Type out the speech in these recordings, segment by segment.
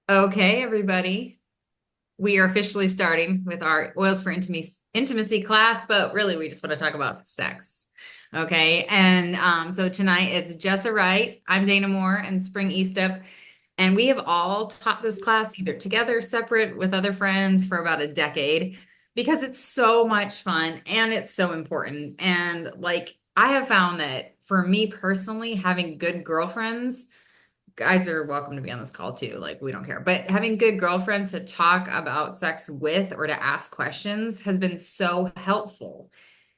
Okay, everybody. We are officially starting with our Oils for Intimacy class, but really we just want to talk about sex. Okay, and so tonight it's Jessa Wright, I'm Dana Moore, and Spring Eastep, and we have all taught this class either together, separate with other friends for about a decade because it's so much fun and it's so important. And like I have found that for me personally, having good girlfriends guys are welcome to be on this call too. Like, we don't care. But having good girlfriends to talk about sex with or to ask questions has been so helpful.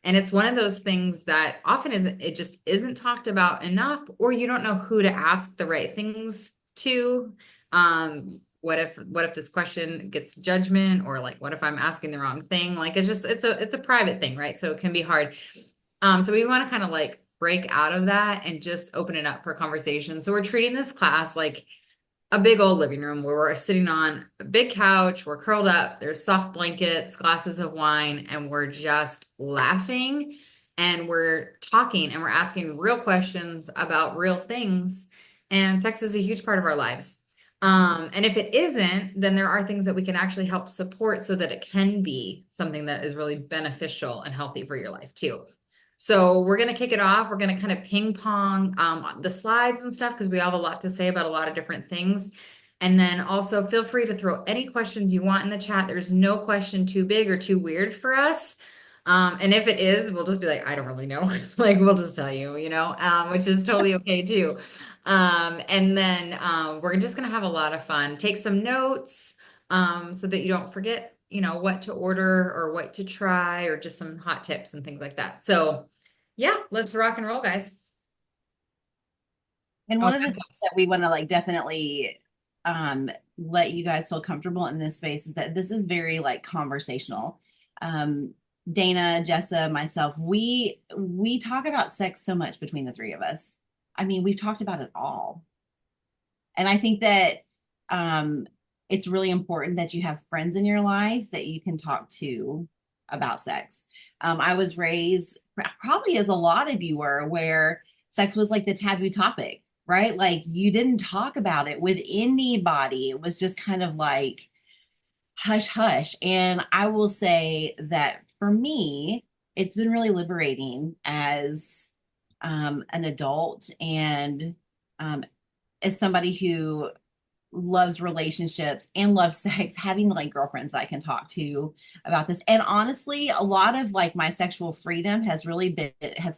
And it's one of those things that often isn't, it just isn't talked about enough, or you don't know who to ask the right things to. What if this question gets judgment, or like what if I'm asking the wrong thing? Like it's a private thing, right? So it can be hard. So we want to kind of like break out of that and just open it up for conversation. So we're treating this class like a big old living room where we're sitting on a big couch, we're curled up, there's soft blankets, glasses of wine, and we're just laughing and we're talking and we're asking real questions about real things. And sex is a huge part of our lives. And if it isn't, then there are things that we can actually help support so that it can be something that is really beneficial and healthy for your life too. So we're going to kick it off. We're going to kind of ping pong the slides and stuff because we have a lot to say about a lot of different things. And then also feel free to throw any questions you want in the chat. There's no question too big or too weird for us. And if it is, we'll just be like, I don't really know. Like, we'll just tell you, which is totally okay too. And then we're just going to have a lot of fun. Take some notes so that you don't forget, what to order or what to try or just some hot tips and things like that. So, yeah, let's rock and roll, guys. And Oh, one of the that's things that us. we want to like definitely let you guys feel comfortable in this space is that this is very like conversational. Um, Dana, Jessa, myself, we talk about sex so much between the three of us. I mean, we've talked about it all. And I think that um, it's really important that you have friends in your life that you can talk to about sex. I was raised, probably as a lot of you were, where sex was like the taboo topic, right? Like you didn't talk about it with anybody. It was just kind of like hush hush. And I will say that for me, it's been really liberating as an adult and um, as somebody who loves relationships and loves sex, having like girlfriends that I can talk to about this. And honestly, a lot of like my sexual freedom has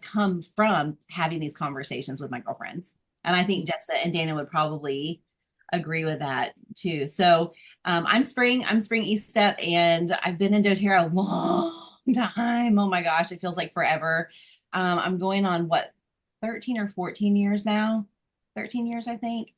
come from having these conversations with my girlfriends. And I think Jessa and Dana would probably agree with that too. So I'm Spring Eastep, and I've been in doTERRA a long time. Oh my gosh, it feels like forever. I'm going on what, 13 or 14 years now? 13 years, I think.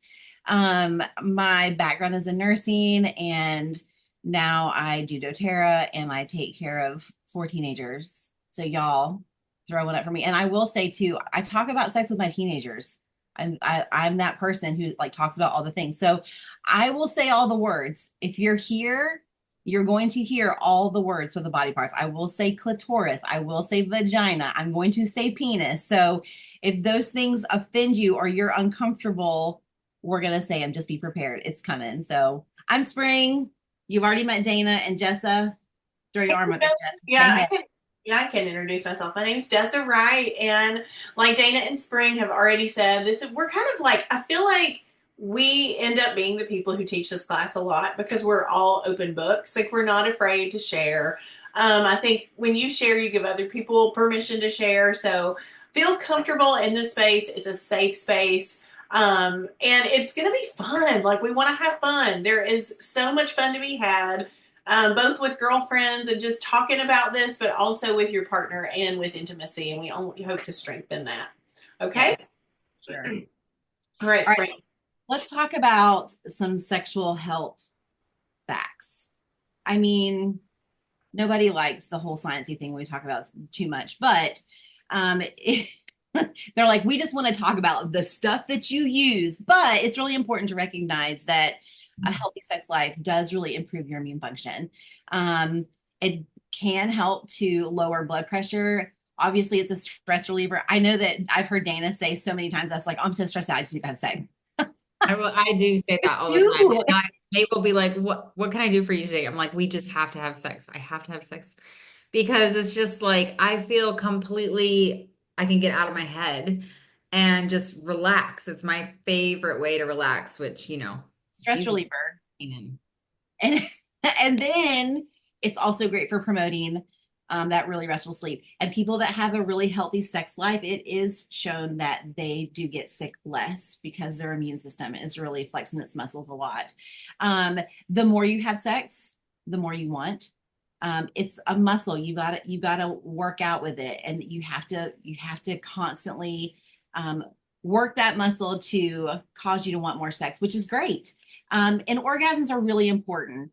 My background is in nursing, and now I do doTERRA and I take care of four teenagers. So y'all throw one up for me. And I will say too, I talk about sex with my teenagers. I'm that person who like talks about all the things. So I will say all the words. If you're here, you're going to hear all the words for the body parts. I will say clitoris. I will say vagina. I'm going to say penis. So if those things offend you or you're uncomfortable, we're gonna say them. Just be prepared. It's coming. So I'm Spring. You've already met Dana and Jessa. Throw your arm up, Jess. Say Yeah, I hey. can. Yeah, I can introduce myself. My name's Jessa Wright, and like Dana and Spring have already said, we're kind of like I feel like we end up being the people who teach this class a lot because we're all open books. Like we're not afraid to share. I think when you share, you give other people permission to share. So feel comfortable in this space. It's a safe space. And it's going to be fun. Like we want to have fun. There is so much fun to be had both with girlfriends and just talking about this, but also with your partner and with intimacy. And we only hope to strengthen that. Okay. Yes, sure. All right, All right, Spring. let's talk about some sexual health facts. I mean, nobody likes the whole sciencey thing we talk about too much, but it, they're like, we just want to talk about the stuff that you use, but it's really important to recognize that a healthy sex life does really improve your immune function. It can help to lower blood pressure. Obviously, it's a stress reliever. I know that I've heard Dana say so many times that's like, I'm so stressed out, I just need to have sex. I do say that all the time. You. Nate will be like, what can I do for you today? I'm like, we just have to have sex. I have to have sex because it's just like I feel completely I can get out of my head and just relax. It's my favorite way to relax, which, Stress easy. reliever. And and then it's also great for promoting that really restful sleep. And people that have a really healthy sex life, it is shown that they do get sick less because their immune system is really flexing its muscles a lot. The more you have sex, the more you want. It's a muscle. You gotta work out with it, and you have to constantly work that muscle to cause you to want more sex, which is great. And orgasms are really important.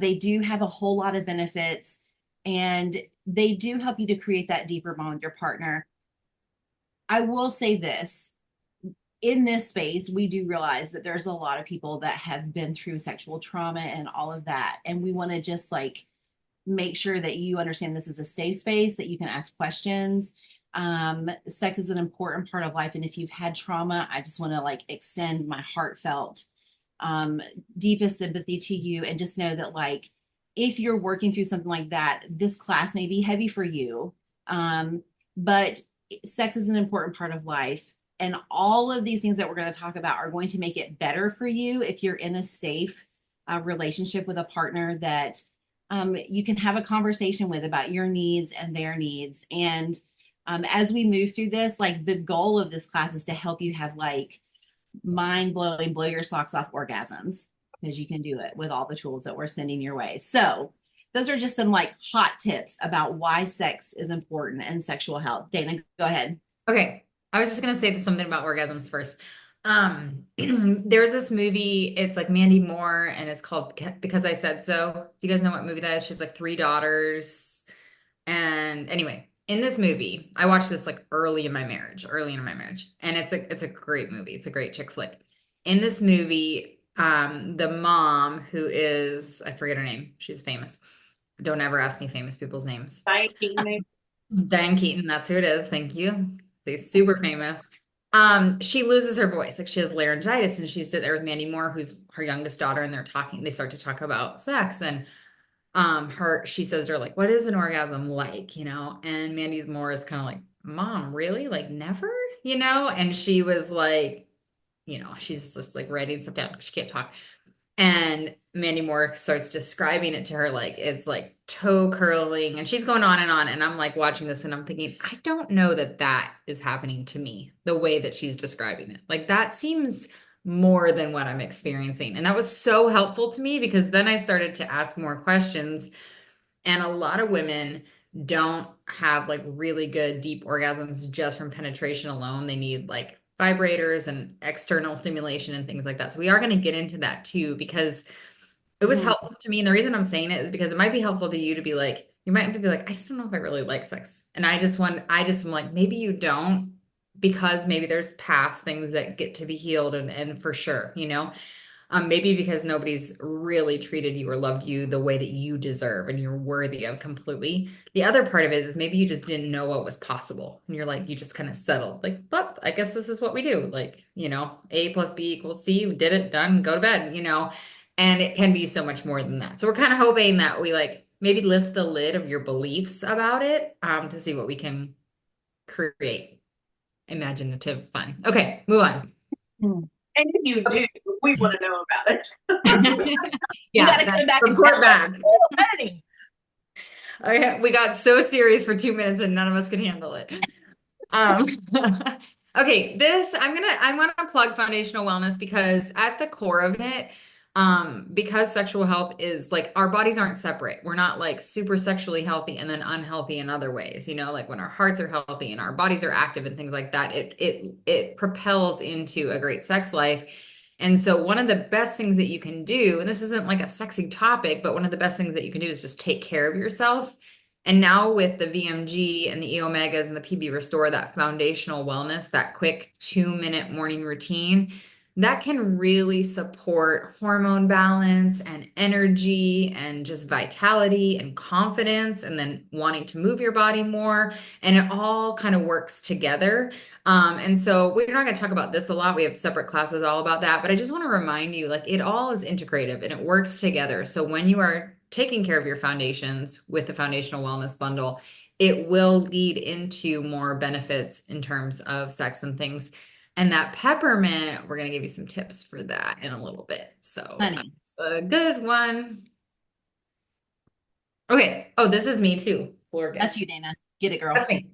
They do have a whole lot of benefits, and they do help you to create that deeper bond with your partner. I will say this, in this space, we do realize that there's a lot of people that have been through sexual trauma and all of that. And we want to just like make sure that you understand this is a safe space, that you can ask questions. Sex is an important part of life. And if you've had trauma, I just want to like extend my heartfelt, deepest sympathy to you, and just know that like if you're working through something like that, this class may be heavy for you. But sex is an important part of life. And all of these things that we're going to talk about are going to make it better for you if you're in a safe relationship with a partner that you can have a conversation with about your needs and their needs. And as we move through this, like the goal of this class is to help you have like mind blowing, blow your socks off orgasms, because you can do it with all the tools that we're sending your way. So those are just some like hot tips about why sex is important and sexual health. Dana, go ahead. Okay. I was just gonna say something about orgasms first. There's this movie, it's like Mandy Moore, and it's called Because I Said So. Do you guys know what movie that is? She's like three daughters. And anyway, in this movie, I watched this like early in my marriage, and it's a great movie. It's a great chick flick. In this movie, the mom who is, I forget her name. She's famous. Don't ever ask me famous people's names. Diane Keaton, that's who it is. Thank you. She's super famous. She loses her voice. Like she has laryngitis, and she's sitting there with Mandy Moore, who's her youngest daughter, and they start to talk about sex. And she says to her, like, what is an orgasm like? And Mandy's Moore is kind of like, Mom, really? Like never? And she was like, she's just like writing stuff down. She can't talk. And Mandy Moore starts describing it to her like it's like toe curling, and she's going on and on. And I'm like watching this and I'm thinking, I don't know that that is happening to me the way that she's describing it. Like that seems more than what I'm experiencing. And that was so helpful to me because then I started to ask more questions. And a lot of women don't have like really good deep orgasms just from penetration alone. They need like vibrators and external stimulation and things like that. So we are going to get into that too, because it was helpful to me. And the reason I'm saying it is because it might be helpful to you to be like, you might be like, I just don't know if I really like sex. And I just am like, maybe you don't, because maybe there's past things that get to be healed and for sure, maybe because nobody's really treated you or loved you the way that you deserve and you're worthy of completely. The other part of it is maybe you just didn't know what was possible. And you're like, you just kind of settled like, but I guess this is what we do. Like, A plus B equals C, we did it, done, go to bed, and it can be so much more than that. So we're kind of hoping that we like maybe lift the lid of your beliefs about it to see what we can create. Imaginative fun. Okay, move on. And if you do, we want to know about it. You got to come back and report back. Okay, we got so serious for 2 minutes and none of us can handle it. Okay, I want to plug foundational wellness because at the core of it, because sexual health is like our bodies aren't separate. We're not like super sexually healthy and then unhealthy in other ways, like when our hearts are healthy and our bodies are active and things like that, it propels into a great sex life. And so one of the best things that you can do, and this isn't like a sexy topic, but one of the best things that you can do is just take care of yourself. And now with the VMG and the E Omegas and the PB Restore, that foundational wellness, that quick 2-minute morning routine, that can really support hormone balance and energy and just vitality and confidence and then wanting to move your body more. And it all kind of works together. And so we're not going to talk about this a lot. We have separate classes all about that, but I just want to remind you, like, it all is integrative and it works together. So when you are taking care of your foundations with the foundational wellness bundle, it will lead into more benefits in terms of sex and things. And that peppermint, we're going to give you some tips for that in a little bit. So Honey. that's a good one. Okay. Oh, this is me too. Fleur That's guest. you, Dana. Get it, girl. That's me.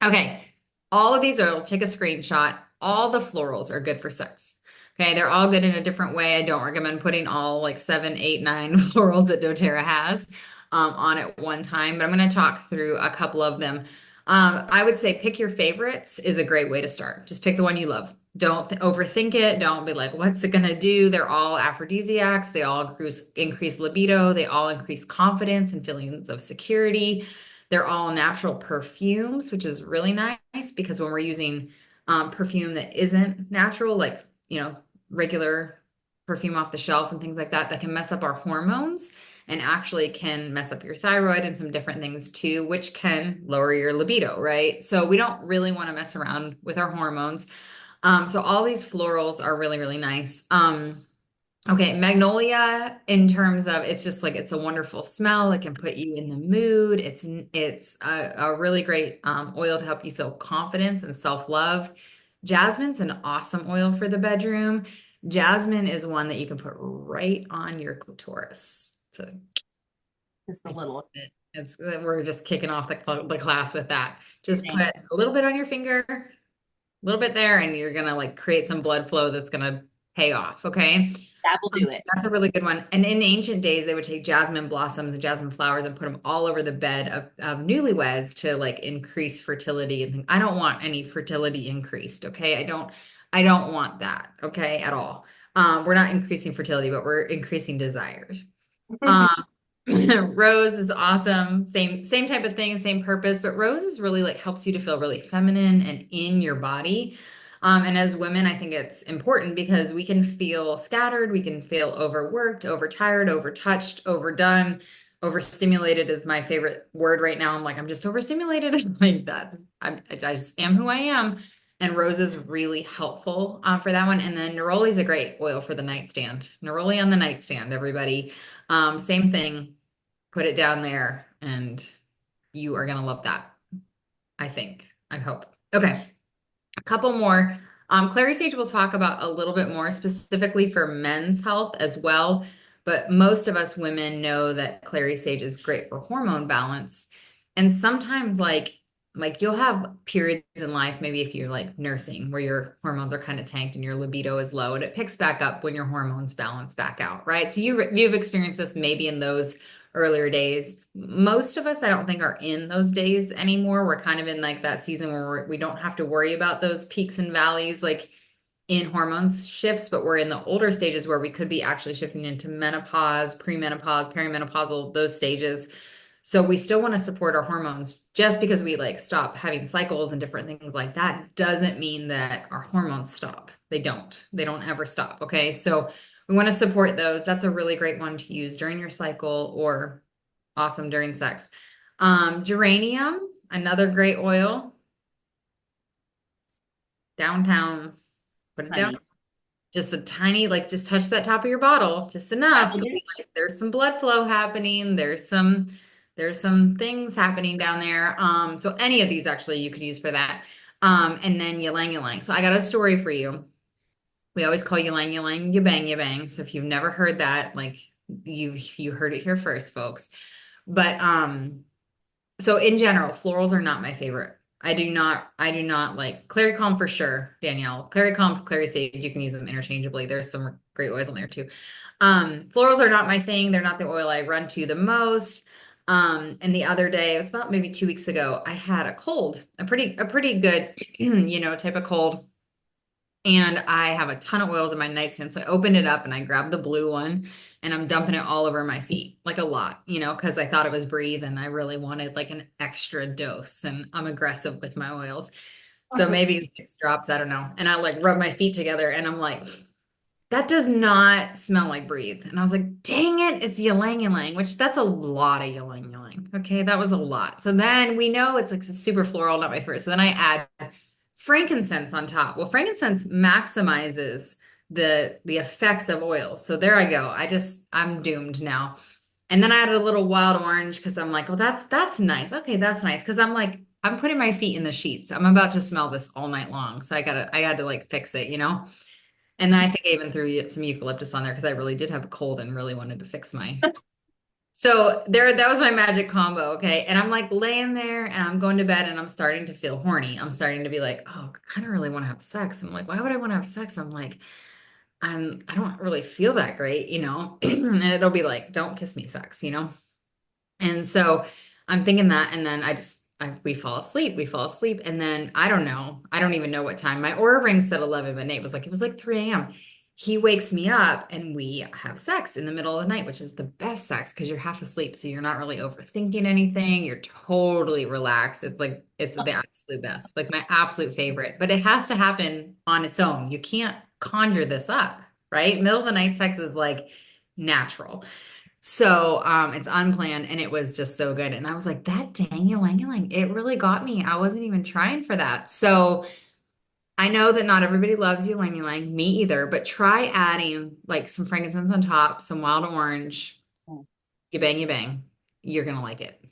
Okay. All of these oils, take a screenshot. All the florals are good for sex. Okay. They're all good in a different way. I don't recommend putting all like 7, 8, 9 florals that doTERRA has on at one time, but I'm going to talk through a couple of them. I would say pick your favorites is a great way to start. Just pick the one you love. Don't overthink it. Don't be like, what's it going to do? They're all aphrodisiacs. They all increase libido. They all increase confidence and feelings of security. They're all natural perfumes, which is really nice because when we're using perfume that isn't natural, like, regular perfume off the shelf and things like that, that can mess up our hormones and actually can mess up your thyroid and some different things too, which can lower your libido, right? So we don't really want to mess around with our hormones. So all these florals are really, really nice. Okay, magnolia in terms of it's just like it's a wonderful smell. It can put you in the mood. It's a really great oil to help you feel confidence and self-love. Jasmine's an awesome oil for the bedroom. Jasmine is one that you can put right on your clitoris. So Just a little. we're just kicking off the class with that. Just put a little bit on your finger, a little bit there, and you're gonna like create some blood flow that's gonna pay off. Okay. That will do it. That's a really good one. And in ancient days, they would take jasmine blossoms and jasmine flowers and put them all over the bed of newlyweds to like increase fertility and things. I don't want any fertility increased. Okay. I don't want that. Okay. At all. We're not increasing fertility, but we're increasing desires. Rose is awesome. Same type of thing, same purpose, but rose is really like helps you to feel really feminine and in your body. And as women, I think it's important because we can feel scattered, we can feel overworked, overtired, overtouched, overdone, overstimulated is my favorite word right now. I'm like, I'm just overstimulated like that. I just am who I am. And rose is really helpful for that one. And then neroli is a great oil for the nightstand. Neroli on the nightstand, everybody. Same thing. Put it down there and you are going to love that. I think. I hope. Okay. A couple more. Clary Sage will talk about a little bit more specifically for men's health as well. But most of us women know that Clary Sage is great for hormone balance. And sometimes like you'll have periods in life, maybe if you're like nursing, where your hormones are kind of tanked and your libido is low, and it picks back up when your hormones balance back out, right? So you've experienced this maybe in those earlier days. Most of us, I don't think, are in those days anymore. We're kind of in like that season where we don't have to worry about those peaks and valleys, like in hormones shifts, but we're in the older stages where we could be actually shifting into menopause, premenopause, perimenopausal, those stages. So we still want to support our hormones. Just because we like stop having cycles and different things like that doesn't mean that our hormones stop. They don't ever stop. Okay. So we want to support those. That's a really great one to use during your cycle or awesome during sex. Geranium, another great oil. Downtown, put it down. Just a tiny, like just touch that top of your bottle, just enough to be like, there's some blood flow happening. There's some things happening down there. So any of these actually you could use for that. And then ylang ylang. So I got a story for you. We always call ylang ylang yabang yabang. So if you've never heard that, like you heard it here first, folks. But so in general, florals are not my favorite. I do not like Clary Calm for sure, Danielle. Clary Calm, Clary Sage, you can use them interchangeably. There's some great oils on there too. Florals are not my thing. They're not the oil I run to the most. And the other day, it was about maybe 2 weeks ago, I had a cold, a pretty good, type of cold. And I have a ton of oils in my nightstand. So I opened it up and I grabbed the blue one and I'm dumping it all over my feet, like a lot, because I thought it was Breathe and I really wanted like an extra dose and I'm aggressive with my oils. So maybe 6 drops, I don't know. And I like rub my feet together and I'm like, that does not smell like breathe. And I was like, dang it, it's ylang ylang, which that's a lot of ylang ylang. Okay, that was a lot. So then we know it's like super floral, not my first. So then I add frankincense on top. Well, frankincense maximizes the effects of oils. So there I go. I'm doomed now. And then I added a little wild orange because I'm like, well, that's nice. Okay, that's nice. Because I'm like, I'm putting my feet in the sheets. I'm about to smell this all night long. So I had to like fix it, you know? And then I think I even threw some eucalyptus on there because I really did have a cold and really wanted to fix my. So there, that was my magic combo. Okay. And I'm like laying there and I'm going to bed and I'm starting to feel horny. I'm starting to be like, oh, I kind of really want to have sex. I'm like, why would I want to have sex? I'm like, I don't really feel that great, you know? And it'll be like, don't kiss me sex, you know? And so I'm thinking that, and then we fall asleep. We fall asleep. And then I don't know. I don't even know what time. My Aura ring said 11, but Nate was like, it was like 3 a.m. He wakes me up and we have sex in the middle of the night, which is the best sex because you're half asleep. So you're not really overthinking anything. You're totally relaxed. It's the absolute best, like my absolute favorite, but it has to happen on its own. You can't conjure this up, right? Middle of the night sex is like natural. So it's unplanned and it was just so good. And I was like, that dang ylang, it really got me. I wasn't even trying for that. So I know that not everybody loves ylang, me either, but try adding like some frankincense on top, some wild orange, you bang, you bang. You're gonna like it.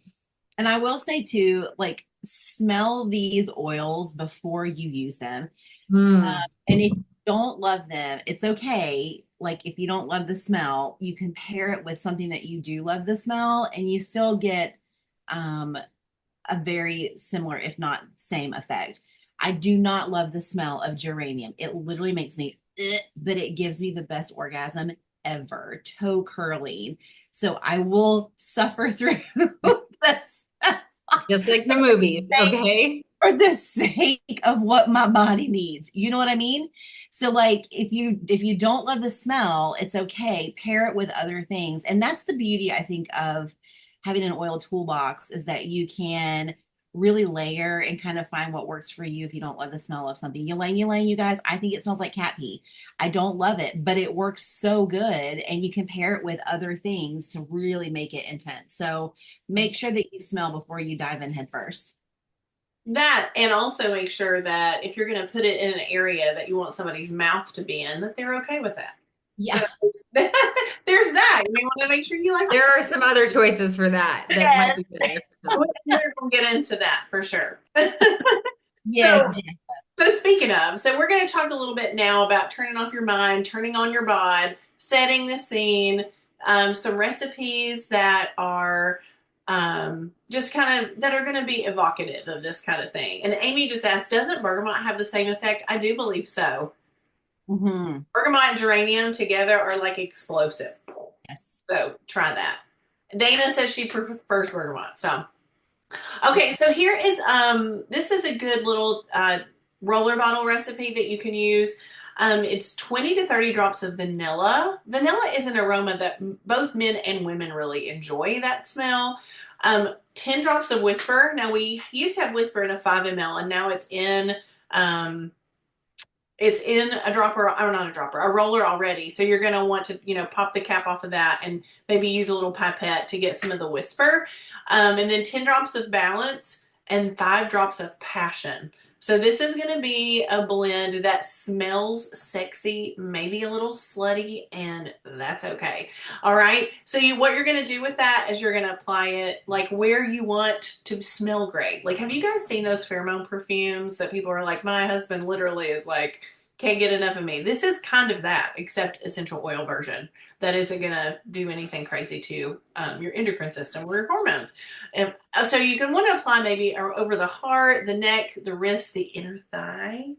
And I will say too, like smell these oils before you use them. Mm. And if you don't love them, it's okay. Like if you don't love the smell, you can pair it with something that you do love the smell, and you still get um, a very similar, if not same effect. I do not love the smell of geranium. It literally makes me, but it gives me the best orgasm ever, toe curling. So I will suffer through this Just like the movies, okay? for the sake of what my body needs. You know what I mean? So like if you don't love the smell, it's okay. Pair it with other things. And that's the beauty, I think, of having an oil toolbox is that you can really layer and kind of find what works for you if you don't love the smell of something. Ylang, you guys, I think it smells like cat pee. I don't love it, but it works so good. And you can pair it with other things to really make it intense. So make sure that you smell before you dive in head first. That, and also make sure that if you're going to put it in an area that you want somebody's mouth to be in, that they're okay with that. Yeah. So there's that. You may want to make sure you like There are some other choices for that Yes. might be better. We're going to get into that for sure. Yes. So speaking of, so we're going to talk a little bit now about turning off your mind, turning on your bod, setting the scene, some recipes that are just kind of that are going to be evocative of this kind of thing. And Amy just asked, doesn't bergamot have the same effect? I do believe so. Mm-hmm. Bergamot and geranium together are like explosive. Yes. So try that. Dana says she prefers bergamot. So okay, so here is this is a good little roller bottle recipe that you can use. It's 20 to 30 drops of vanilla. Vanilla is an aroma that both men and women really enjoy, that smell. 10 drops of Whisper. Now we used to have Whisper in a 5 ml and now it's in a dropper, or not a dropper, a roller already. So you're going to want to, pop the cap off of that and maybe use a little pipette to get some of the Whisper. And then 10 drops of Balance and 5 drops of Passion. So this is going to be a blend that smells sexy, maybe a little slutty, and that's okay. All right. So what you're going to do with that is you're going to apply it like where you want to smell great. Like, have you guys seen those pheromone perfumes that people are like, my husband literally is like, can't get enough of me. This is kind of that, except essential oil version that isn't going to do anything crazy to your endocrine system or your hormones. And so you can want to apply maybe over the heart, the neck, the wrist, the inner thigh.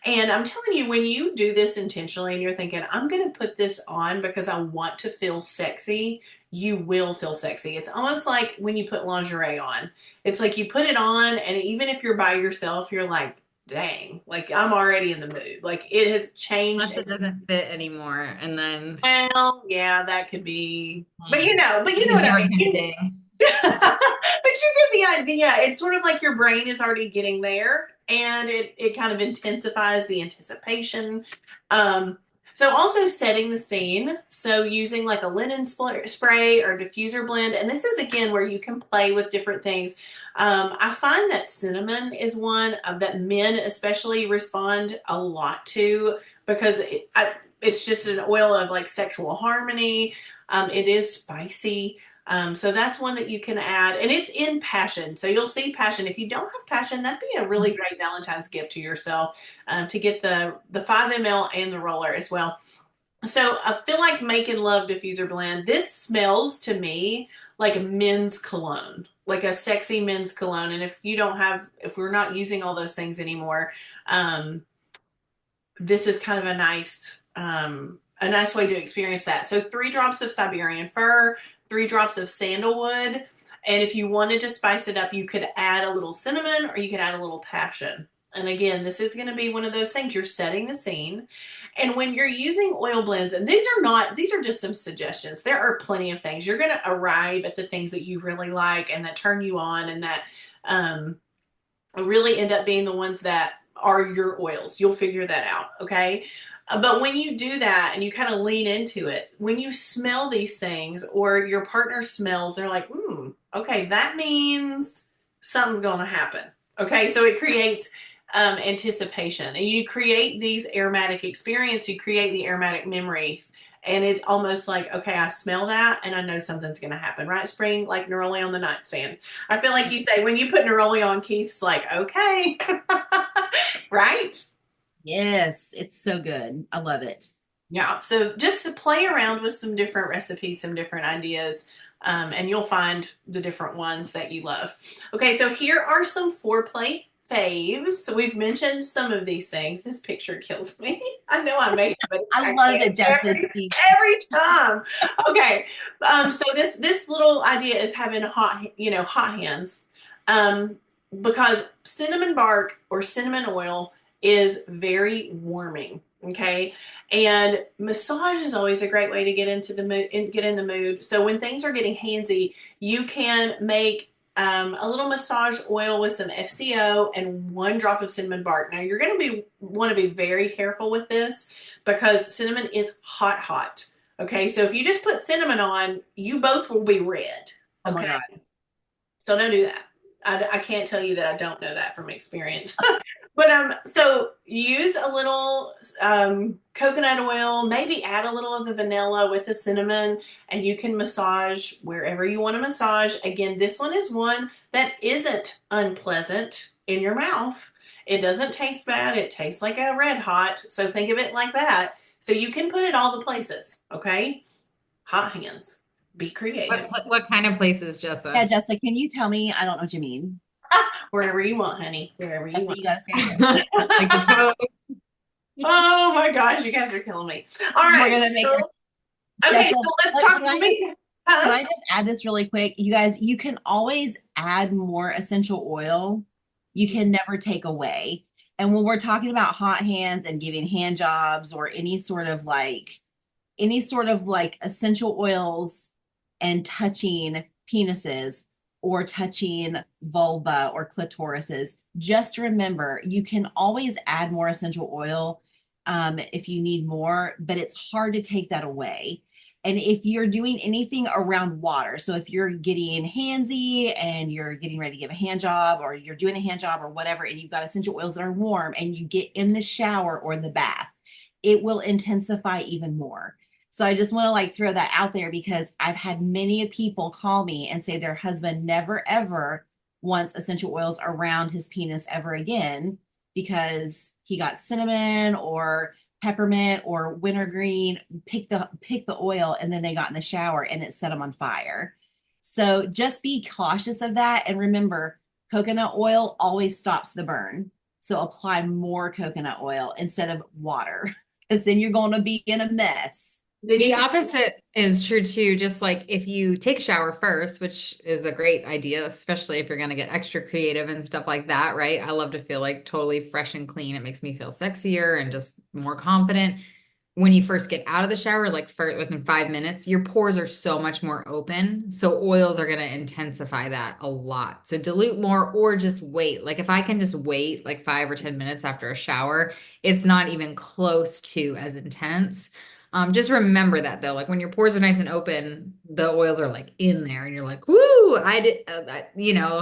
And I'm telling you, when you do this intentionally and you're thinking, I'm going to put this on because I want to feel sexy, you will feel sexy. It's almost like when you put lingerie on. It's like you put it on, and even if you're by yourself, you're like, dang, like I'm already in the mood. Like it has changed. Unless it doesn't fit anymore, and then Well, yeah, that could be. But you know what I mean. But you get the idea. It's sort of like your brain is already getting there, and it kind of intensifies the anticipation. Um, so also setting the scene. So using like a linen spray or diffuser blend. And this is again where you can play with different things. I find that cinnamon is one that men especially respond a lot to because it's just an oil of like sexual harmony. It is spicy. So that's one that you can add, and it's in passion. So you'll see passion. If you don't have passion, that'd be a really great Valentine's gift to yourself, to get the 5 ml and the roller as well. So I feel like Making Love diffuser blend. This smells to me like a men's cologne, like a sexy men's cologne. And if we're not using all those things anymore, um, this is kind of a nice way to experience that. So 3 drops of Siberian fir, 3 drops of sandalwood. And if you wanted to spice it up, you could add a little cinnamon or you could add a little passion. And again, this is going to be one of those things, you're setting the scene. And when you're using oil blends, and these are just some suggestions. There are plenty of things. You're going to arrive at the things that you really like and that turn you on and that really end up being the ones that are your oils. You'll figure that out. Okay. But when you do that and you kind of lean into it, when you smell these things or your partner smells, they're like, okay, that means something's going to happen. Okay. So it creates anticipation, and you create these aromatic experience. You create the aromatic memories. And it's almost like, okay, I smell that and I know something's going to happen, right? Spring, like neroli on the nightstand. I feel like you say when you put neroli on, Keith's like, okay, right? Yes, it's so good. I love it. Yeah. So just to play around with some different recipes, some different ideas, and you'll find the different ones that you love. Okay. So here are some foreplay faves. So we've mentioned some of these things. This picture kills me. I know I made it, but I love it, Jessica. every time. Okay. So this little idea is having hot hands. Because cinnamon bark or cinnamon oil is very warming. Okay. And massage is always a great way to get into the mood and get in the mood. So when things are getting handsy, you can make a little massage oil with some FCO and 1 drop of cinnamon bark. Now you're going to want to be very careful with this because cinnamon is hot. Okay. So if you just put cinnamon on, you both will be red. Oh my Okay. God. So don't do that. I can't tell you that I don't know that from experience. But so use a little coconut oil, maybe add a little of the vanilla with the cinnamon, and you can massage wherever you want to massage. Again, this one is one that isn't unpleasant in your mouth. It doesn't taste bad. It tastes like a red hot. So think of it like that. So you can put it all the places. Okay. Hot hands. Be creative. What kind of places, Jessa? Yeah, Jessica, can you tell me? I don't know what you mean. Wherever you want, honey. Wherever you That's want. what you gotta say. Like the toe. Oh my gosh, you guys are killing me. All right. We're gonna make so, okay, Jessica, so let's talk can I- me. Can I just add this really quick? You guys, you can always add more essential oil. You can never take away. And when we're talking about hot hands and giving hand jobs or any sort of like essential oils and touching penises or touching vulva or clitorises, just remember you can always add more essential oil if you need more, but it's hard to take that away. And if you're doing anything around water, so if you're getting handsy and you're getting ready to give a hand job or you're doing a hand job or whatever, and you've got essential oils that are warm and you get in the shower or the bath, it will intensify even more. So I just want to like throw that out there because I've had many people call me and say their husband never ever wants essential oils around his penis ever again because he got cinnamon or peppermint or wintergreen, pick the oil, and then they got in the shower and it set them on fire. So just be cautious of that. And remember, coconut oil always stops the burn. So apply more coconut oil instead of water, because then you're going to be in a mess. The opposite is true too. Just like if you take a shower first, which is a great idea, especially if you're going to get extra creative and stuff like that, right? I love to feel like totally fresh and clean. It makes me feel sexier and just more confident. when you first get out of the shower, like within 5 minutes, your pores are so much more open. So oils are going to intensify that a lot. So dilute more or just wait. Like if I can just wait like 5 or 10 minutes after a shower, it's not even close to as intense. Just remember that though, like when your pores are nice and open, the oils are like in there and you're like, whoo, I did,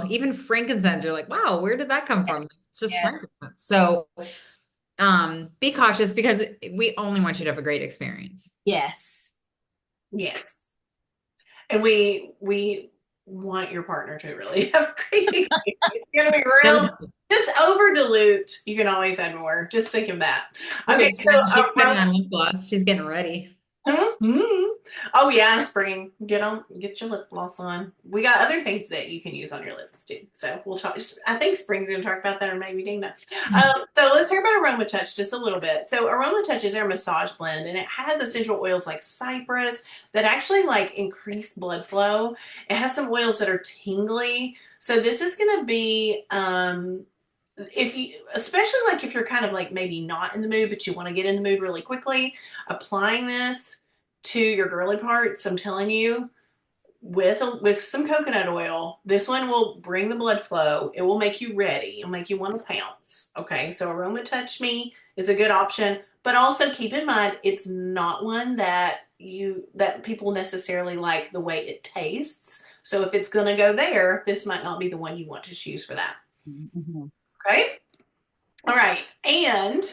even frankincense, you're like, wow, where did that come from? It's just Yeah. frankincense. So be cautious because we only want you to have a great experience. Yes. Yes. And we want your partner to really have a great experience. It's gonna be real. Just over dilute. You can always add more. Just think of that. Okay, She's so putting on lip gloss. She's getting ready. oh yeah, spring. Get your lip gloss on. We got other things that you can use on your lips too. So we'll talk. I think Spring's gonna talk about that, or maybe Dana. So let's talk about Aroma Touch just a little bit. So Aroma Touch is our massage blend, and it has essential oils like cypress that actually like increase blood flow. It has some oils that are tingly. So this is gonna be if you, especially like if you're kind of like maybe not in the mood but you want to get in the mood really quickly, applying this to your girly parts, I'm telling you, with some coconut oil, this one will bring the blood flow. It will make you ready. It'll make you want to pounce. Okay, so Aroma Touch Me is a good option, but also keep in mind it's not one that people necessarily like the way it tastes. So if it's going to go there, this might not be the one you want to choose for that. Mhm. Okay. All right. And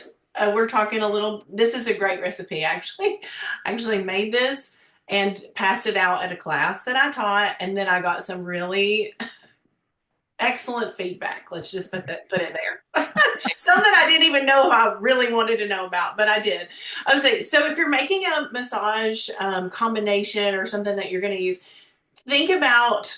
we're talking a little, this is a great recipe, actually. I actually made this and passed it out at a class that I taught. And then I got some really excellent feedback. Let's just put it there. Some that I didn't even know if I really wanted to know about, but I did. I would say, so if you're making a massage combination or something that you're going to use, think about,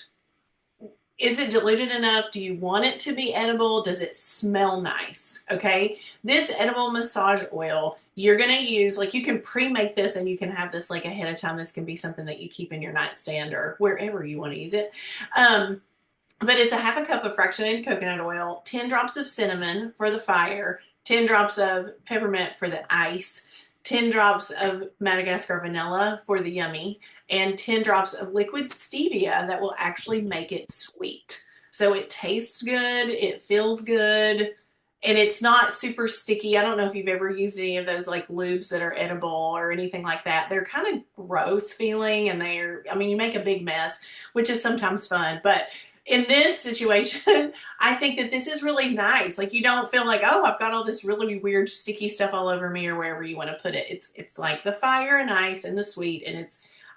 is it diluted enough? Do you want it to be edible? Does it smell nice? Okay. This edible massage oil, you're going to use, like you can pre-make this and you can have this like ahead of time. This can be something that you keep in your nightstand or wherever you want to use it. But it's a half a cup of fractionated coconut oil, 10 drops of cinnamon for the fire, 10 drops of peppermint for the ice, 10 drops of Madagascar vanilla for the yummy, and 10 drops of liquid stevia that will actually make it sweet. So it tastes good, it feels good, and it's not super sticky. I don't know if you've ever used any of those like lubes that are edible or anything like that. They're kind of gross feeling and you make a big mess, which is sometimes fun, but in this situation, I think that this is really nice. Like you don't feel like, oh, I've got all this really weird sticky stuff all over me or wherever you want to put it. It's like the fire and ice and the sweet, and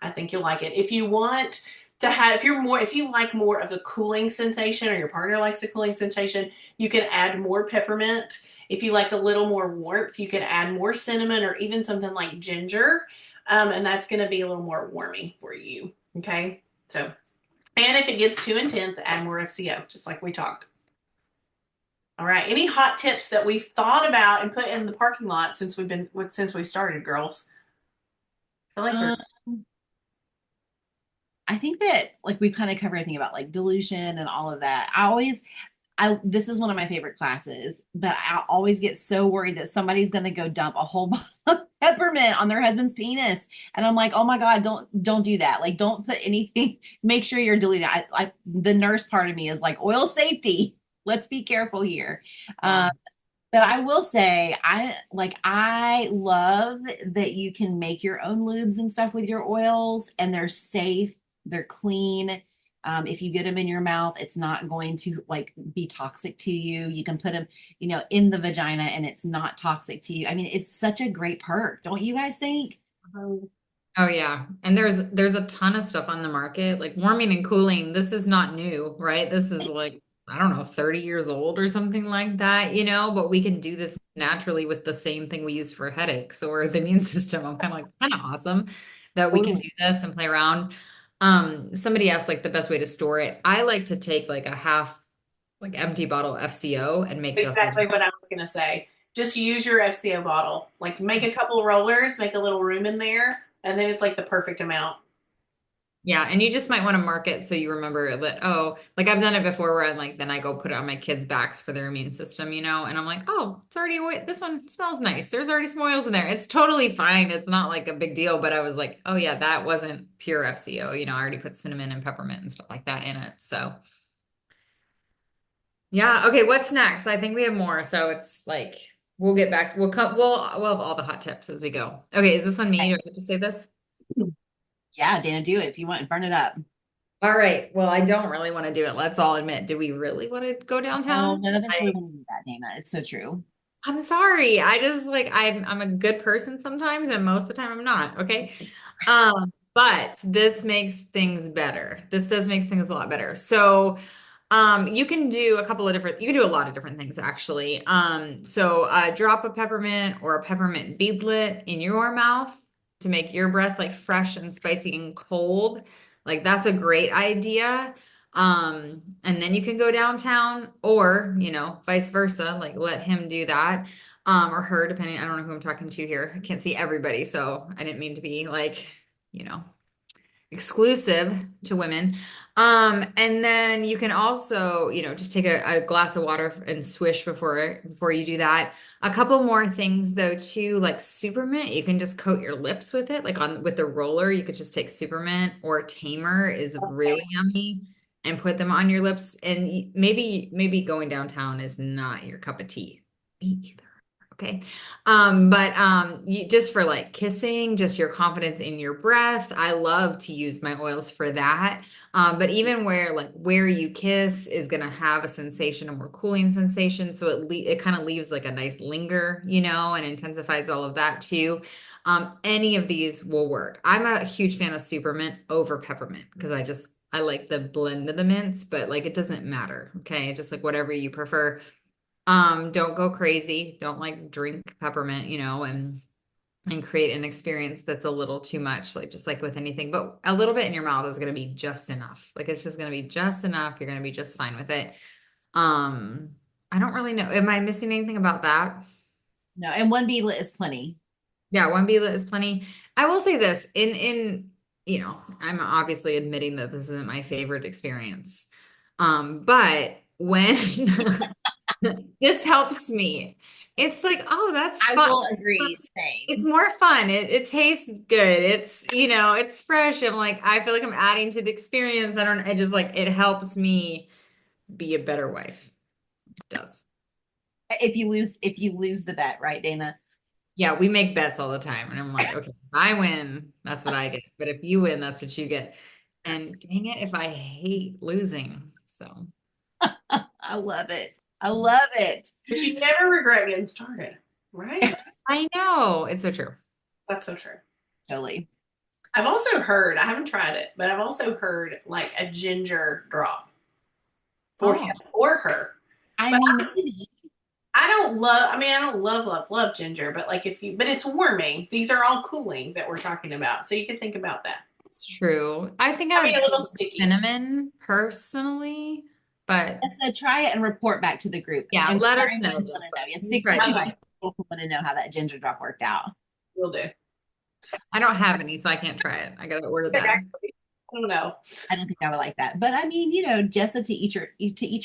I think you'll like it. If you want to have, if you like more of the cooling sensation, or your partner likes the cooling sensation, you can add more peppermint. If you like a little more warmth, you can add more cinnamon or even something like ginger, and that's going to be a little more warming for you. Okay, so. And if it gets too intense, add more FCO, just like we talked. All right. Any hot tips that we've thought about and put in the parking lot since we started, girls? I feel like I think that like we've kind of covered everything about like dilution and all of that. This is one of my favorite classes, but I always get so worried that somebody's going to go dump a whole bottle of peppermint on their husband's penis. And I'm like, oh my God, don't do that. Like, don't put anything, make sure you're diluting. The nurse part of me is like oil safety. Let's be careful here. But I will say, I love that you can make your own lubes and stuff with your oils, and they're safe, they're clean. If you get them in your mouth, it's not going to like be toxic to you. You can put them, in the vagina, and it's not toxic to you. I mean, it's such a great perk, don't you guys think? Oh yeah. And there's a ton of stuff on the market, like warming and cooling. This is not new, right? This is like, I don't know, 30 years old or something like that, but we can do this naturally with the same thing we use for headaches or the immune system. I'm kind of awesome that we can do this and play around. Somebody asked like the best way to store it. I like to take like a half like empty bottle of FCO and make exactly what I was going to say. Just use your FCO bottle. Like make a couple rollers, make a little room in there, and then it's like the perfect amount. Yeah, and you just might want to mark it so you remember that, oh, like I've done it before where I'm like, then I go put it on my kids' backs for their immune system, and I'm like, oh, it's already, this one smells nice. There's already some oils in there. It's totally fine. It's not like a big deal, but I was like, oh yeah, that wasn't pure FCO. I already put cinnamon and peppermint and stuff like that in it. So yeah, okay, what's next? I think we have more. So it's like, we'll get back, we'll have all the hot tips as we go. Okay, is this on me? Do I get to say this? Yeah, Dana, do it if you want. Burn it up. All right. Well, I don't really want to do it. Let's all admit, do we really want to go Oh, downtown? none of us really want to do that, Dana. It's so true. I'm sorry. I just like I'm a good person sometimes, and most of the time I'm not. Okay. But this makes things better. This does make things a lot better. So you can do you can do a lot of different things actually. So drop a peppermint or a peppermint beadlet in your mouth to make your breath like fresh and spicy and cold. Like that's a great idea. And then you can go downtown or, vice versa, like let him do that. Or her, depending, I don't know who I'm talking to here. I can't see everybody, so I didn't mean to be like, you know, exclusive to women. And then you can also, just take a glass of water and swish before you do that. A couple more things though too, like supermint, you can just coat your lips with it, like with the roller, you could just take supermint or tamer is really yummy and put them on your lips. And maybe going downtown is not your cup of tea. Me either. Okay. But just for like kissing, just your confidence in your breath. I love to use my oils for that. But even where you kiss is gonna have a sensation, a more cooling sensation. So it kind of leaves like a nice linger, and intensifies all of that too. Any of these will work. I'm a huge fan of supermint over peppermint because I like the blend of the mints, but like it doesn't matter. Okay. Just like whatever you prefer. Don't go crazy. Don't like drink peppermint, and create an experience that's a little too much, like just like with anything, but a little bit in your mouth is going to be just enough. Like it's just going to be just enough. You're going to be just fine with it. Um, I don't really know. Am I missing anything about that? No, and one beadlet is plenty. Yeah, one beadlet is plenty. I will say this I'm obviously admitting that this isn't my favorite experience. But when this helps me. It's like, oh, that's I fun. will agree. It's Same. more fun. It tastes good. It's fresh. I'm like, I feel like I'm adding to the experience. I just like, it helps me be a better wife. It does. If you lose the bet, right, Dana? Yeah, we make bets all the time. And I'm like, okay, if I win, that's what I get. But if you win, that's what you get. And dang it, if I hate losing. So I love it. I love it. But you never regret getting started, right? I know. It's so true. That's so true. Totally. I've also heard, I haven't tried it, but I've also heard like a ginger drop for Oh, him or her. I But mean, maybe. I don't love ginger, but like but it's warming. These are all cooling that we're talking about. So you can think about that. It's true. I think I I mean, would a little do sticky. cinnamon personally, but So try it and report back to the group. yeah, And let us Karen know. wants to know. Yeah, Just right. 62 people want to know how that ginger drop worked out. Will do. I don't have any, so I can't try it. I gotta order that. Exactly. I don't know. I don't think I would like that. But I mean, Jessa, to each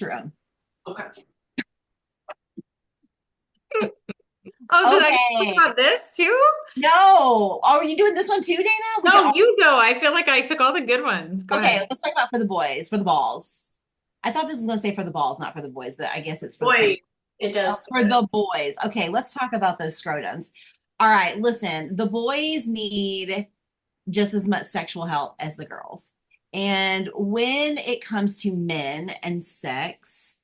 your own. Okay. Oh, did I Okay. talk about this too? No. Oh, are you doing this one too, Dana? No, you go. I feel like I took all the good ones. Go Okay, ahead. let's talk about for the boys, for the balls. I thought this was going to say for the balls, not for the boys, but I guess it's for the Boy, it Oh, does. for the boys. Okay, let's talk about those scrotums. All right, listen, the boys need just as much sexual health as the girls. And when it comes to men and sex,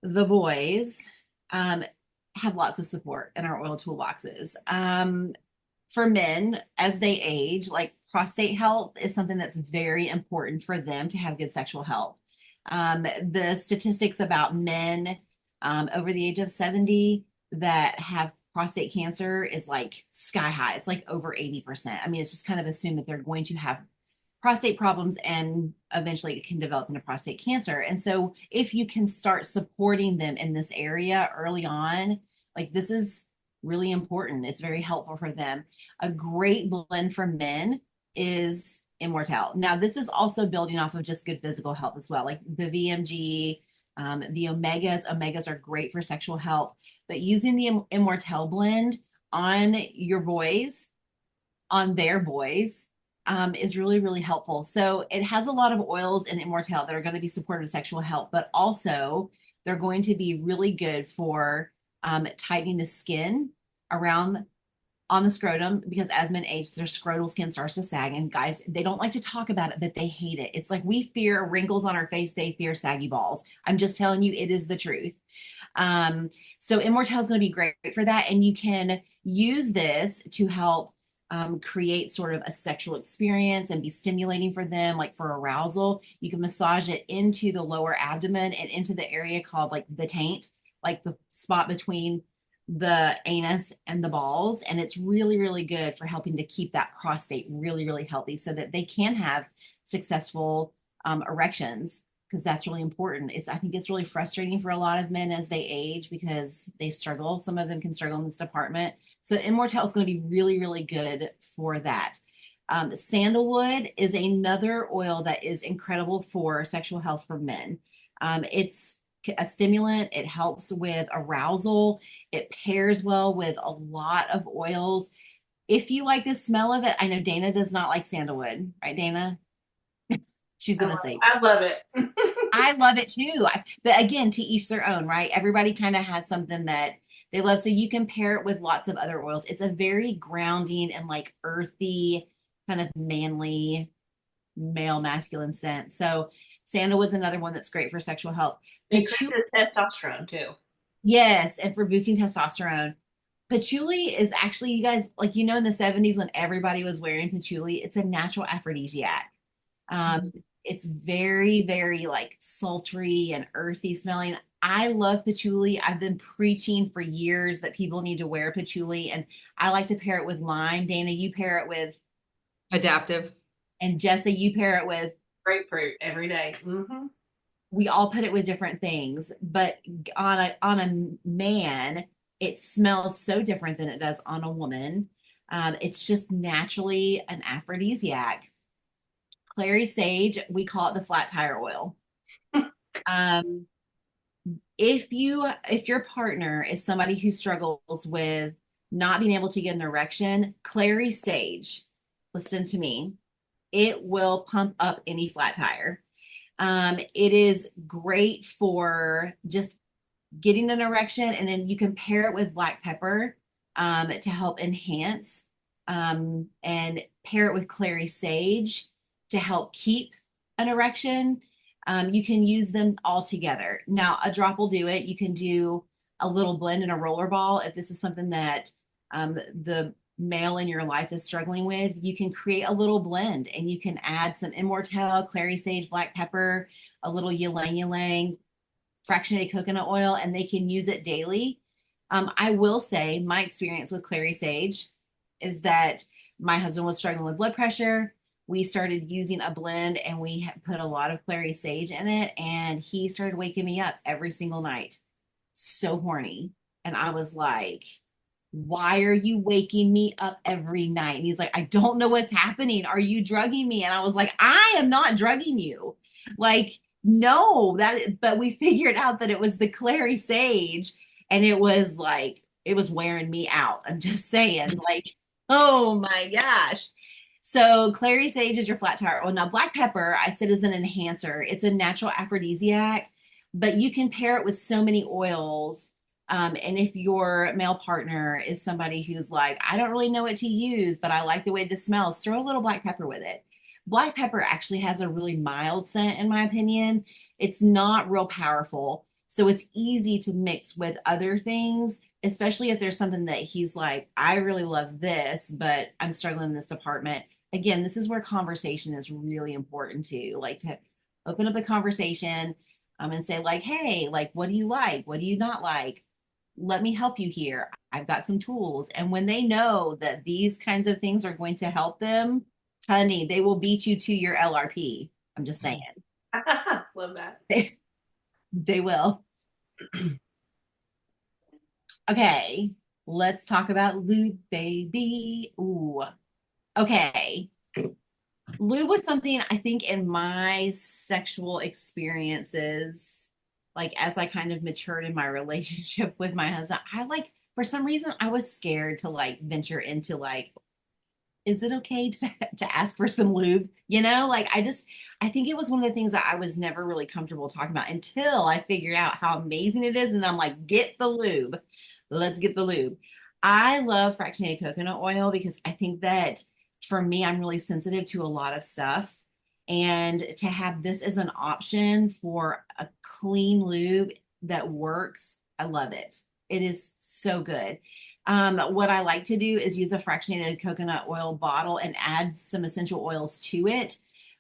the boys have lots of support in our oil toolboxes. For men, as they age, like prostate health is something that's very important for them to have good sexual health. The statistics about men over the age of 70 that have prostate cancer is like sky high. It's like over 80%. I mean, it's just kind of assumed that they're going to have prostate problems and eventually it can develop into prostate cancer. And so if you can start supporting them in this area early on, like this is really important. It's very helpful for them. A great blend for men is Immortelle. Now, this is also building off of just good physical health as well, like the VMG, the omegas. Omegas are great for sexual health, but using the Immortelle blend on your boys, on their boys, is really, really helpful. So it has a lot of oils in Immortelle that are going to be supportive of sexual health, but also they're going to be really good for tightening the skin around on the scrotum, because as men age, their scrotal skin starts to sag. And guys, they don't like to talk about it, but they hate it. It's like we fear wrinkles on our face, they fear saggy balls. I'm just telling you, it is the truth. So Immortelle is going to be great for that. And you can use this to help create sort of a sexual experience and be stimulating for them, like for arousal. You can massage it into the lower abdomen and into the area called like the taint, like the spot between the anus and the balls. And it's really, really good for helping to keep that prostate really, really healthy so that they can have successful erections, because that's really important. I think it's really frustrating for a lot of men as they age because they struggle. Some of them can struggle in this department. So Immortelle is going to be really, really good for that. Sandalwood is another oil that is incredible for sexual health for men. It's a stimulant. It helps with arousal. It pairs well with a lot of oils. If you like the smell of it, I know Dana does not like sandalwood, right, Dana? She's going to say, I love it. I love it too. But again, to each their own, right? Everybody kind of has something that they love. So you can pair it with lots of other oils. It's a very grounding and like earthy, kind of manly, male masculine scent. So sandalwood's another one that's great for sexual health. It increases testosterone too. Yes, and for boosting testosterone. Patchouli is actually, you guys, like, you know, in the 70s when everybody was wearing patchouli, it's a natural aphrodisiac. It's very, very like sultry and earthy smelling. I love patchouli. I've been preaching for years that people need to wear patchouli, and I like to pair it with lime. Dana, you pair it with Adaptive. and Jessa, you pair it with Grapefruit every day. Mm-hmm. we all put it with different things, but on a man, it smells so different than it does on a woman. It's just naturally an aphrodisiac. Clary sage, we call it the flat tire oil. um, if your partner is somebody who struggles with not being able to get an erection, clary sage, listen to me, it will pump up any flat tire. It is great for just getting an erection, and then you can pair it with black pepper to help enhance, and pair it with clary sage to help keep an erection. You can use them all together. Now, a drop will do it. You can do a little blend in a roller ball if this is something that the male in your life is struggling with. You can create a little blend, and you can add some Immortelle, clary sage, black pepper, a little ylang ylang, fractionated coconut oil, and they can use it daily. I will say my experience with clary sage is that my husband was struggling with blood pressure. We started using a blend, and we put a lot of clary sage in it, and he started waking me up every single night. So horny. And I was like, why are you waking me up every night? And he's like, I don't know what's happening. Are you drugging me? And I was like, I am not drugging you. Like, no, but we figured out that it was the clary sage, and it was like, it was wearing me out. I'm just saying, like, oh my gosh. So clary sage is your flat tire. Oh, now black pepper, I said, is an enhancer. It's a natural aphrodisiac, but you can pair it with so many oils. And if your male partner is somebody who's like, I don't really know what to use, but I like the way this smells, throw a little black pepper with it. Black pepper actually has a really mild scent, in my opinion. It's not real powerful. So it's easy to mix with other things, especially if there's something that he's like, I really love this, but I'm struggling in this department. Again, this is where conversation is really important too. Like, to open up the conversation, and say like, hey, like, what do you like? What do you not like? Let me help you here. I've got some tools. And when they know that these kinds of things are going to help them, honey, they will beat you to your LRP. I'm just saying. Love that. They will. Okay, let's talk about lube, baby. Ooh. Okay. Lube was something I think in my sexual experiences, like as I kind of matured in my relationship with my husband, I like for some reason I was scared to like venture into like, is it okay to ask for some lube? You know, like I think it was one of the things that I was never really comfortable talking about until I figured out how amazing it is. And I'm like, get the lube. Let's get the lube. I love fractionated coconut oil because I think that for me, I'm really sensitive to a lot of stuff. And to have this as an option for a clean lube that works, I love it. It is so good. What I like to do is use a fractionated coconut oil bottle and add some essential oils to it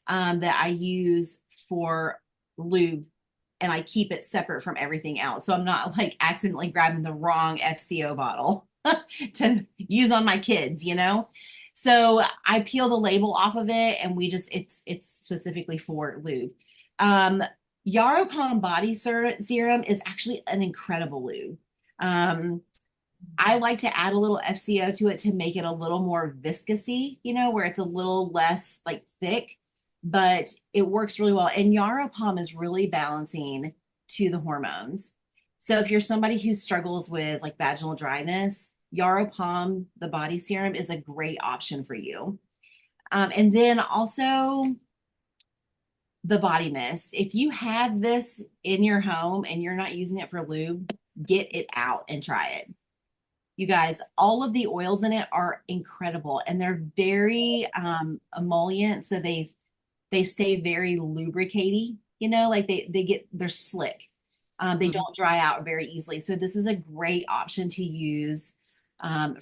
that I use for lube, and I keep it separate from everything else. So I'm not like accidentally grabbing the wrong FCO bottle to use on my kids, you know? So I peel the label off of it and it's specifically for lube. Um, Yarrow Calm Body Serum is actually an incredible lube. I like to add a little FCO to it to make it a little more viscousy, you know, where it's a little less like thick, but it works really well. And Yarrow Palm is really balancing to the hormones. So if you're somebody who struggles with like vaginal dryness, Yarrow Palm, the body serum, is a great option for you. And then also the body mist. If you have this in your home and you're not using it for lube, get it out and try it. You guys, all of the oils in it are incredible and they're very emollient. So they stay very lubricating, you know, like they're slick. They don't dry out very easily. So this is a great option to use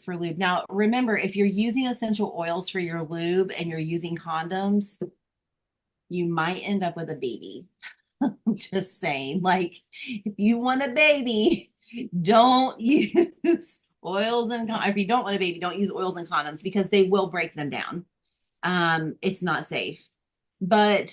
for lube. Now, remember, if you're using essential oils for your lube and you're using condoms, you might end up with a baby. I'm just saying, like, if you want a baby, don't use oils and if you don't want a baby, don't use oils and condoms because they will break them down. It's not safe, but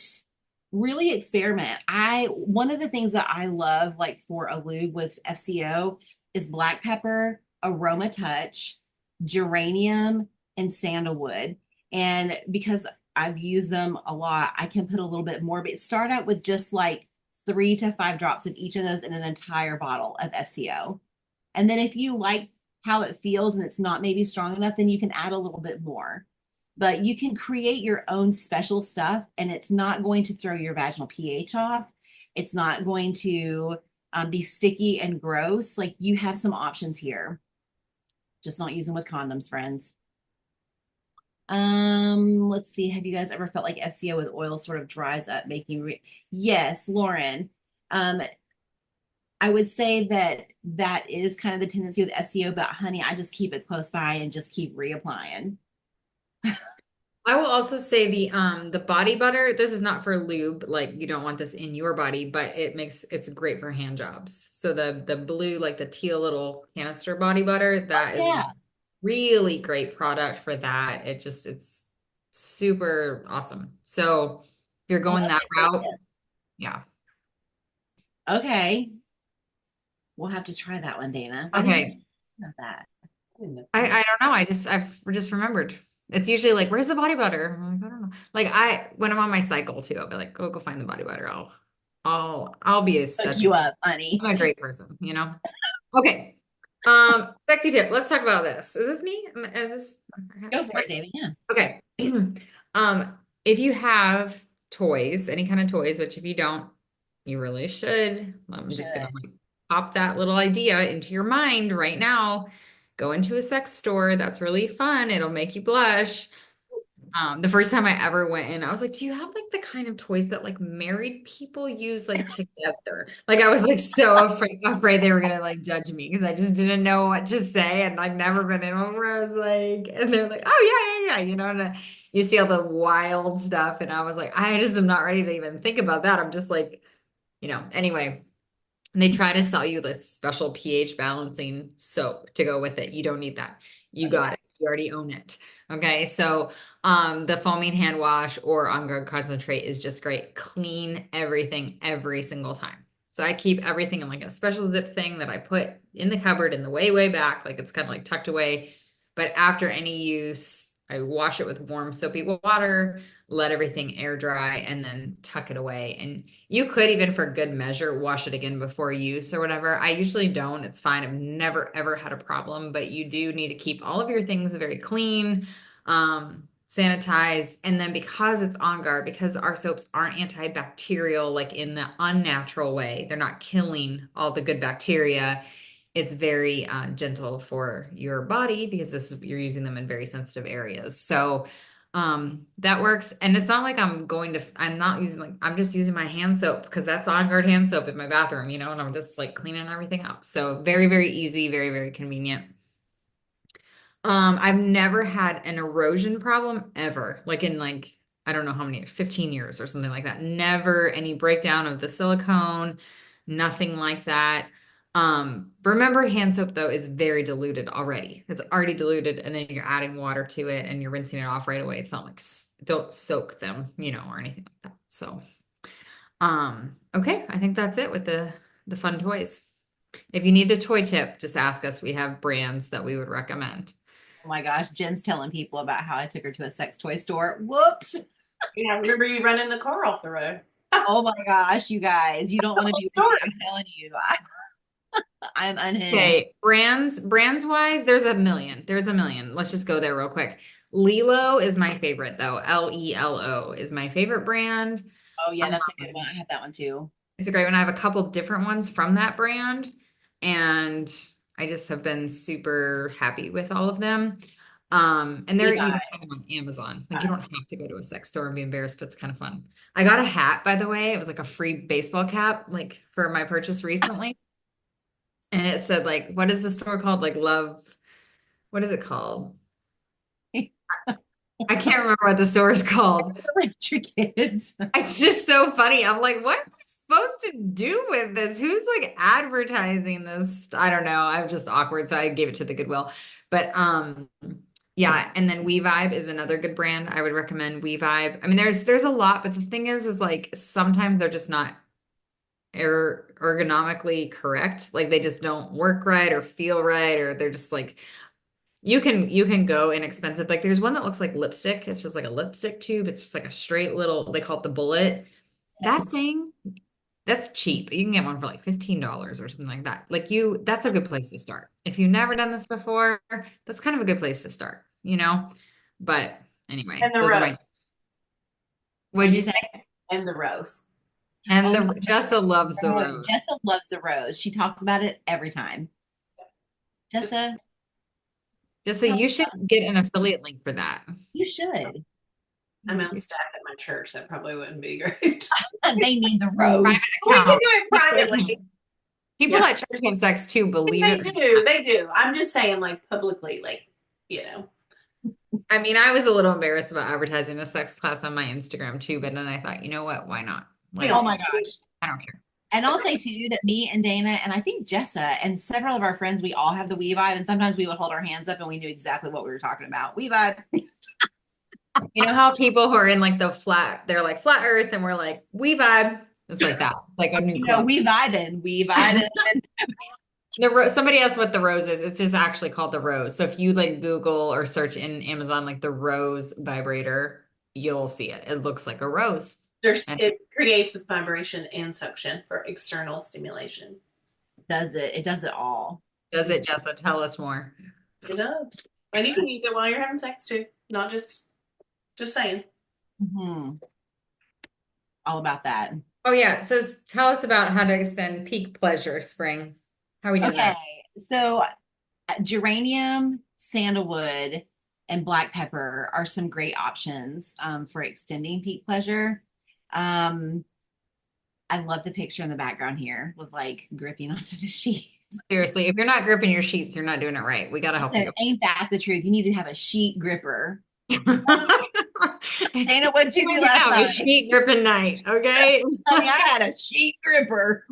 really experiment. One of the things that I love, like for a lube with FCO, is black pepper, aroma touch, geranium, and sandalwood. And because I've used them a lot, I can put a little bit more, but start out with just like 3 to 5 drops of each of those in an entire bottle of FCO. And then if you like how it feels and it's not maybe strong enough, then you can add a little bit more. But you can create your own special stuff and it's not going to throw your vaginal pH off. It's not going to be sticky and gross. Like you have some options here. Just don't use them with condoms, friends. Let's see. Have you guys ever felt like FCO with oil sort of dries up, making yes, Lauren. I would say that is kind of the tendency with FCO, but honey, I just keep it close by and just keep reapplying. I will also say the body butter, this is not for lube, like you don't want this in your body, but it's great for hand jobs. So the blue, like the teal little canister body butter, that is really great product for that. It's super awesome. So if you're going that route, yeah. Okay. We'll have to try that one, Dana. Okay. Not that. I don't know. I've just remembered. It's usually like, where's the body butter? I'm like, I don't know. Like when I'm on my cycle too, I'll be like, go find the body butter. I'll be Hook you up, honey. I'm a great person, you know? Okay. Sexy tip. Let's talk about this. Is this me? Is this? Go for it, David. Yeah. Okay. If you have toys, any kind of toys, which if you don't, you really should. I'm just gonna like pop that little idea into your mind right now. Go into a sex store. That's really fun. It'll make you blush. The first time I ever went in, I was like, do you have like the kind of toys that like married people use like together? Like I was like so afraid they were gonna like judge me because I just didn't know what to say and I've never been in one where I was like, and they're like, oh yeah, you know, and you see all the wild stuff, and I was like, I just am not ready to even think about that. I'm just like, you know, anyway. They try to sell you this special pH balancing soap to go with it. You don't need that. You got it. You already own it. Okay. So the foaming hand wash or On Guard concentrate is just great. Clean everything every single time. So I keep everything in like a special zip thing that I put in the cupboard in the way back. Like it's kind of like tucked away. But after any use, I wash it with warm soapy water, let everything air dry, and then tuck it away. And you could even for good measure wash it again before use or whatever. I usually don't. It's fine. I've never ever had a problem, but you do need to keep all of your things very clean, sanitized. And then because it's On Guard, because our soaps aren't antibacterial like in the unnatural way, they're not killing all the good bacteria. It's very gentle for your body because you're using them in very sensitive areas. So that works. And it's not like I'm not using I'm just using my hand soap because that's On Guard hand soap in my bathroom, and I'm just like cleaning everything up. So very, very easy, very, very convenient. I've never had an erosion problem ever, like in I don't know how many, 15 years or something like that. Never any breakdown of the silicone, nothing like that. Remember hand soap though is very diluted already. It's already diluted, and then you're adding water to it and you're rinsing it off right away. It's not like don't soak them, or anything like that. So, okay, I think that's it with the fun toys. If you need a toy tip, just ask us. We have brands that we would recommend. Oh my gosh, Jen's telling people about how I took her to a sex toy store. Whoops. Yeah, remember you running the car off the road. Oh my gosh, you guys, you don't want to be with me. I'm telling you, I'm unhinged. Okay, brands wise, there's a million. There's a million. Let's just go there real quick. Lelo is my favorite though. Lelo is my favorite brand. Oh yeah, that's a good one. I have that one too. It's a great one. I have a couple different ones from that brand, and I just have been super happy with all of them. And they're even on Amazon. Like you don't have to go to a sex store and be embarrassed, but it's kind of fun. I got a hat, by the way. It was like a free baseball cap, like for my purchase recently. And it said what is the store called? Like Love, what is it called? I can't remember what the store is called. Rich kids. It's just so funny. I'm like, what am I supposed to do with this? Who's advertising this? I don't know. I'm just awkward. So I gave it to the Goodwill. But yeah. And then WeVibe is another good brand. I would recommend WeVibe. I mean, there's a lot, but the thing is sometimes they're just not ergonomically correct. Like they just don't work right or feel right, or they're just you can go inexpensive. Like there's one that looks like lipstick. It's just like a lipstick tube. It's just like a straight little, they call it the bullet. That thing, that's cheap. You can get one for $15 or something like that. That's a good place to start. If you've never done this before, that's kind of a good place to start, But anyway, And the those are rose. what did you say? And the rose. And Jessa loves the rose. Jessa loves the rose. She talks about it every time. Jessa, You should get an affiliate link for that. you should. I'm out staff at my church. That probably wouldn't be great. They need the rose. We can do it privately. People at church have sex too, believe They it. They do. I'm just saying, publicly, I mean, I was a little embarrassed about advertising a sex class on my Instagram too, but then I thought, you know what? Why not? Oh my gosh. I don't care. And I'll say too that me and Dana, and I think Jessa and several of our friends, we all have the WeVibe, and sometimes we would hold our hands up and we knew exactly what we were talking about. WeVibe. You know how people who are in they're like flat earth, and we're like, WeVibe. It's like that. Like a new club. We vibing. Somebody asked what the rose is. It's just actually called the rose. So if you Google or search in Amazon the rose vibrator, you'll see it. It looks like a rose. It creates vibration and suction for external stimulation. Does it? It does it all. Does it, Jessa? Tell us more. It does. And you can use it while you're having sex too. Not just saying. Mm-hmm. All about that. Oh yeah. So tell us about how to extend peak pleasure, Spring. How are we doing that? So geranium, sandalwood, and black pepper are some great options for extending peak pleasure. I love the picture in the background here with gripping onto the sheet. Seriously, if you're not gripping your sheets, you're not doing it right. We got to help you. Ain't that the truth? You need to have a sheet gripper. Dana, what'd you do last night? A sheet gripping night, okay? I had a sheet gripper.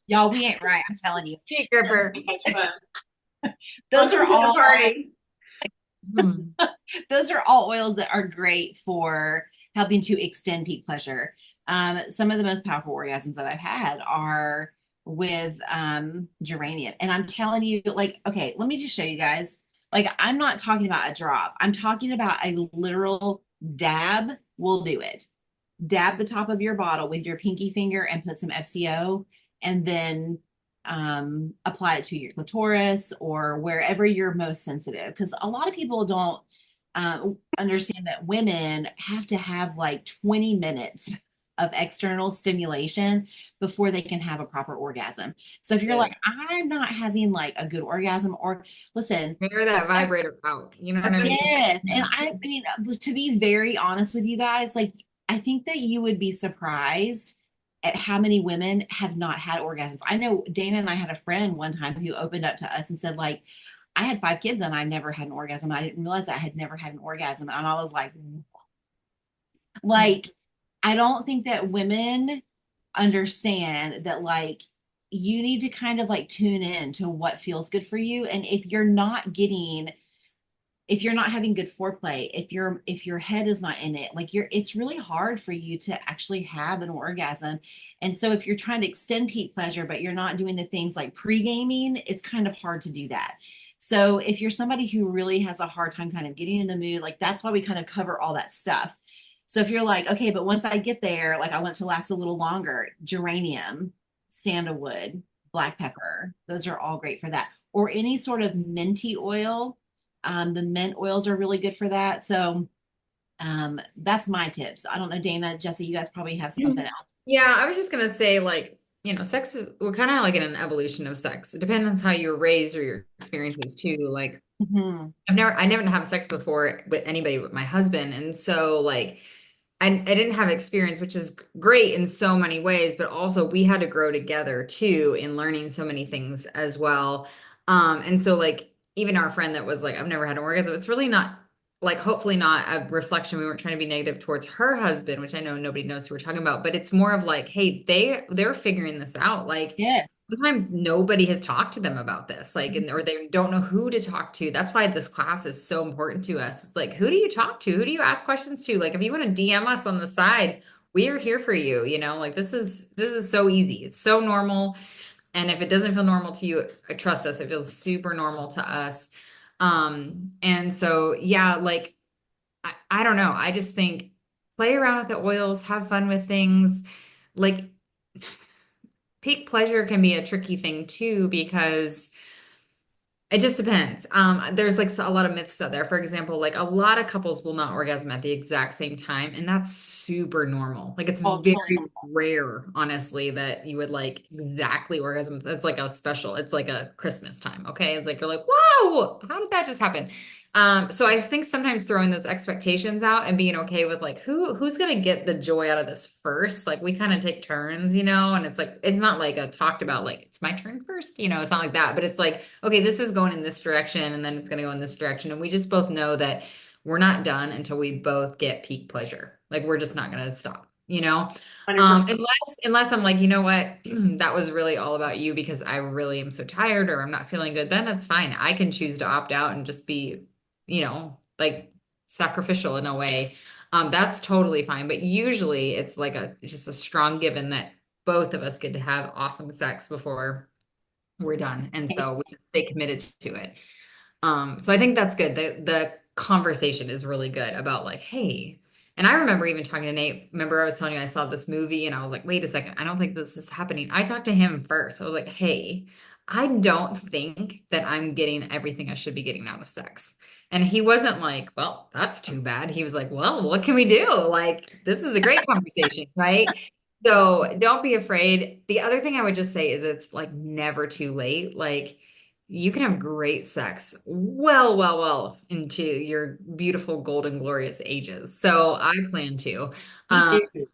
Y'all, we ain't right. I'm telling you. Sheet gripper. Those are all party. Those are all oils that are great for helping to extend peak pleasure. Some of the most powerful orgasms that I've had are with geranium. And I'm telling you, okay, let me just show you guys. Like, I'm not talking about a drop. I'm talking about a literal dab will do it. Dab the top of your bottle with your pinky finger and put some FCO, and then apply it to your clitoris or wherever you're most sensitive. Because a lot of people don't understand that women have to have like 20 minutes of external stimulation before they can have a proper orgasm. So if you're Yeah. like, I'm not having like a good orgasm, or listen, Figure that vibrator out. You know what I Especially mean? yes. And I mean, to be very honest with you guys, like, I think that you would be surprised at how many women have not had orgasms. I know Dana and I had a friend one time who opened up to us and said, like, I had 5 kids and I never had an orgasm. I didn't realize I had never had an orgasm. And I was like, I don't think that women understand that, like, you need to kind of like tune in to what feels good for you. And if you're not having good foreplay, if your head is not in it, like, it's really hard for you to actually have an orgasm. And so if you're trying to extend peak pleasure but you're not doing the things like pre-gaming, it's kind of hard to do that. So if you're somebody who really has a hard time kind of getting in the mood, like, that's why we kind of cover all that stuff. So if you're like, okay, but once I get there, like, I want it to last a little longer, geranium, sandalwood, black pepper, those are all great for that. Or any sort of minty oil. The mint oils are really good for that. So that's my tips. I don't know, Dana, Jesse, you guys probably have something else. Yeah, I was just gonna say, like, sex is, we're kind of like in an evolution of sex. It depends on how you were raised or your experiences too. Like, Mhm. I never had sex before with anybody but my husband, and so like, I didn't have experience, which is great in so many ways, but also we had to grow together too in learning so many things as well. And so like even our friend that was like, I've never had an orgasm, it's really not like hopefully not a reflection. We weren't trying to be negative towards her husband, which I know nobody knows who we're talking about, but it's more of like, hey, they're figuring this out. Like Yes. sometimes nobody has talked to them about this, like, and or they don't know who to talk to. That's why this class is so important to us. It's like, who do you talk to? Who do you ask questions to? Like, if you want to DM us on the side, we are here for you. Like this is so easy. It's so normal. And if it doesn't feel normal to you, trust us, it feels super normal to us. And so yeah, like I don't know. I just think play around with the oils, have fun with things. Like peak pleasure can be a tricky thing too because it just depends. There's like a lot of myths out there. For example, like a lot of couples will not orgasm at the exact same time, and that's super normal. Like it's Oh, totally very normal. rare, honestly, that you would like exactly orgasm. It's like a special, it's like a Christmas time. Okay. It's like you're like, whoa, how did that just happen? So I think sometimes throwing those expectations out and being okay with like who's gonna get the joy out of this first. Like we kind of take turns, and it's like it's not like a talked about like it's my turn first, it's not like that, but it's like, okay, this is going in this direction and then it's gonna go in this direction. And we just both know that we're not done until we both get peak pleasure. Like we're just not gonna stop, 100%. unless I'm like, you know what, that was really all about you because I really am so tired or I'm not feeling good, then that's fine. I can choose to opt out and just be like sacrificial in a way. That's totally fine. But usually it's just a strong given that both of us get to have awesome sex before we're done. And Okay. so we can stay committed to it. So I think that's good. The conversation is really good about like, hey, and I remember even talking to Nate. Remember, I was telling you I saw this movie and I was like, wait a second, I don't think this is happening. I talked to him first. I was like, hey, I don't think that I'm getting everything I should be getting out of sex. And he wasn't like, well, that's too bad. He was like, well, what can we do? Like, this is a great conversation, right? So don't be afraid. The other thing I would just say is it's like never too late. Like, you can have great sex well into your beautiful golden glorious ages. So I plan to. Me Um, too.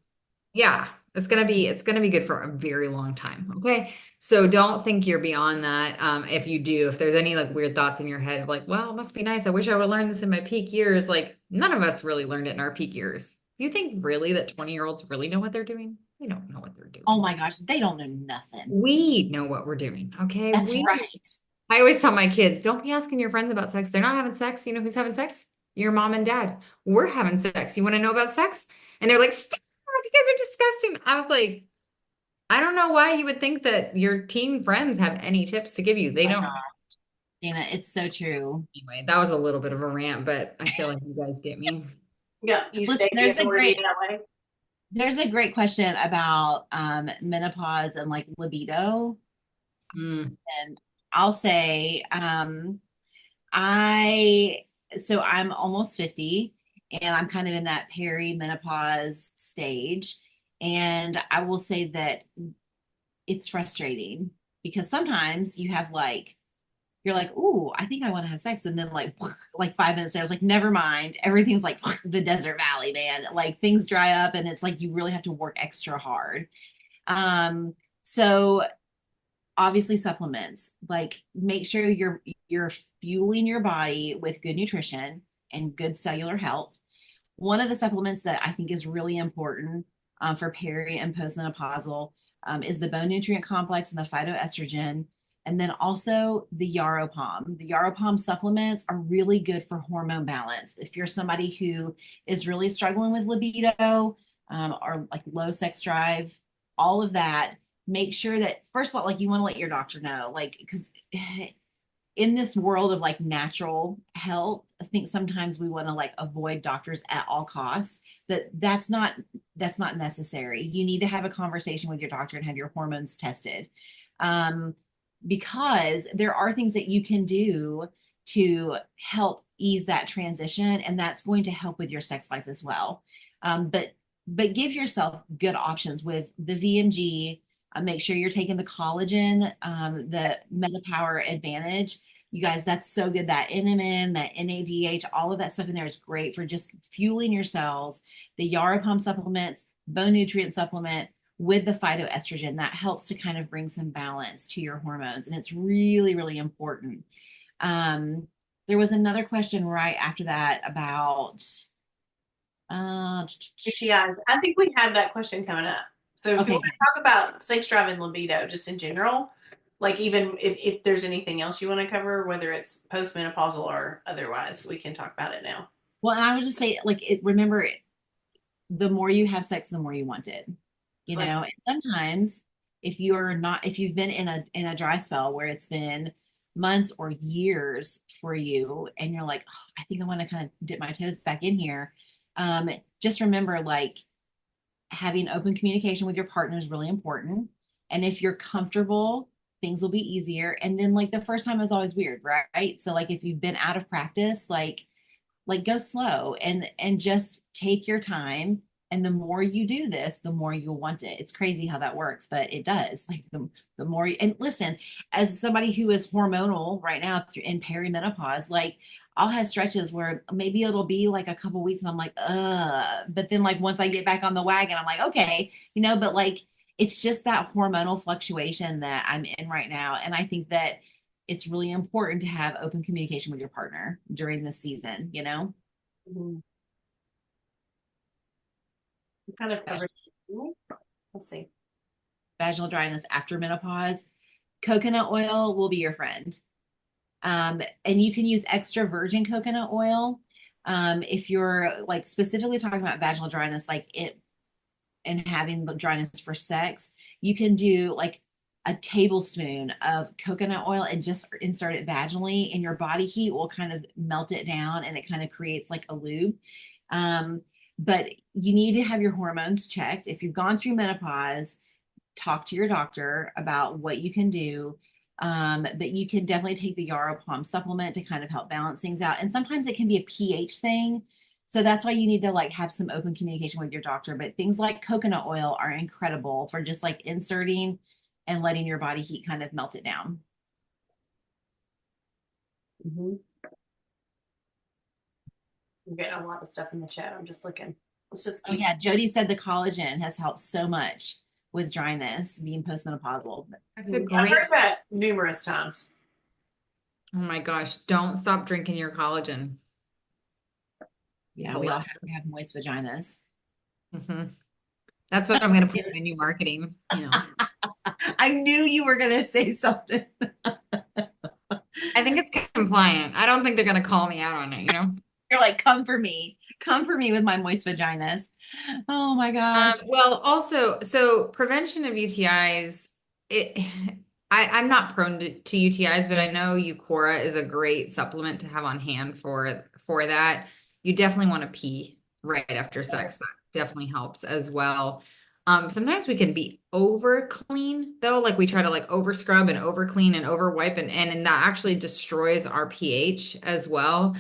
yeah, it's gonna be good for a very long time. Okay. So don't think you're beyond that. If there's any like weird thoughts in your head of like, well, it must be nice. I wish I would learn this in my peak years. Like none of us really learned it in our peak years. You think really that 20-year-olds really know what they're doing? They don't know what they're Oh doing. my gosh, they don't know nothing. We know what we're doing. Okay. That's right. I always tell my kids, don't be asking your friends about sex. They're not having sex. You know who's having sex? Your mom and dad. We're having sex. You want to know about sex? And they're like, stop, you guys are disgusting. I was like, I don't know why you would think that your teen friends have any tips to give you. They My don't. God. Dana, it's so true. Anyway, that was a little bit of a rant, but I feel like you guys get me. Yeah, you Listen, stay in order to be that way. there's a great question about menopause and like libido. Mm, And I'll say, I so I'm almost 50 and I'm kind of in that perimenopause stage. And I will say that it's frustrating because sometimes you have like you're like, "Ooh, I think I want to have sex," and then like 5 minutes later, I was like, "Never mind." Everything's like the desert valley, man. Like things dry up, and it's like you really have to work extra hard. So obviously supplements. Like make sure you're fueling your body with good nutrition and good cellular health. One of the supplements that I think is really important for peri and postmenopausal is the bone nutrient complex and the phytoestrogen. And then also the Yaropalm. The Yaropalm supplements are really good for hormone balance. If you're somebody who is really struggling with libido or like low sex drive, all of that, make sure that first of all, like you want to let your doctor know, like, because in this world of like natural health, I think sometimes we want to like avoid doctors at all costs. That's not necessary. You need to have a conversation with your doctor and have your hormones tested. Um, because there are things that you can do to help ease that transition, and that's going to help with your sex life as well. But give yourself good options with the VMG. Make sure you're taking the collagen, the MetaPower Advantage. You guys, that's so good. That NMN, that NADH, all of that stuff in there is great for just fueling your cells. The Yaropalm supplements, bone nutrient supplement with the phytoestrogen, that helps to kind of bring some balance to your hormones. And it's really, really important. There was another question right after that about uh, Yeah, I think we have that question coming up. So if you okay, want to talk about sex drive and libido just in general, like even if there's anything else you want to cover, whether it's postmenopausal or otherwise, we can talk about it now. well, and I would just say, like, remember, the more you have sex, the more you want it. Like, And sometimes if you've been in a dry spell where it's been months or years for you, and you're like, oh, I think I want to kind of dip my toes back in here. Just remember, like, having open communication with your partner is really important. And if you're comfortable, things will be easier. And then, like, the first time is always weird, right? So, like, if you've been out of practice, like go slow and just take your time, and the more you do this, the more you'll want it. It's crazy how that works, but it does. Like the more and listen, as somebody who is hormonal right now in perimenopause, like I'll have stretches where maybe it'll be like a couple weeks and I'm like but then like once I get back on the wagon, I'm like, okay, but like it's just that hormonal fluctuation that I'm in right now. And I think that it's really important to have open communication with your partner during this season. mhm. We kind of covered. Let's see. Vaginal dryness after menopause, coconut oil will be your friend. And you can use extra virgin coconut oil. If you're like specifically talking about vaginal dryness, like it and having the dryness for sex, you can do like a tablespoon of coconut oil and just insert it vaginally, and your body heat will kind of melt it down and it kind of creates like a lube. Um, but you need to have your hormones checked. If you've gone through menopause, talk to your doctor about what you can do. But you can definitely take the Yaropalm supplement to kind of help balance things out. And sometimes it can be a pH thing. So that's why you need to like have some open communication with your doctor. But things like coconut oil are incredible for just like inserting and letting your body heat kind of melt it down. Mm-hmm. I'm getting a lot of stuff in the chat. I'm just looking. Let's just Oh keep. yeah, Jody said the collagen has helped so much with dryness, being postmenopausal. that's a I've great. heard that numerous times. Oh my gosh, don't stop drinking your collagen. Yeah, we all have to have moist vaginas. Mhm. That's what I'm going to put in my new marketing. I knew you were gonna say something. I think it's compliant. I don't think they're going to call me out on it. You're like, come for me with my moist vaginas. Oh my gosh. Well, also, so prevention of UTIs, I'm not prone to UTIs, but I know Eucora is a great supplement to have on hand for that. You definitely want to pee right after sex. That definitely helps as well. Sometimes we can be over clean though, like we try to like over scrub and over clean and over wipe and that actually destroys our pH as well.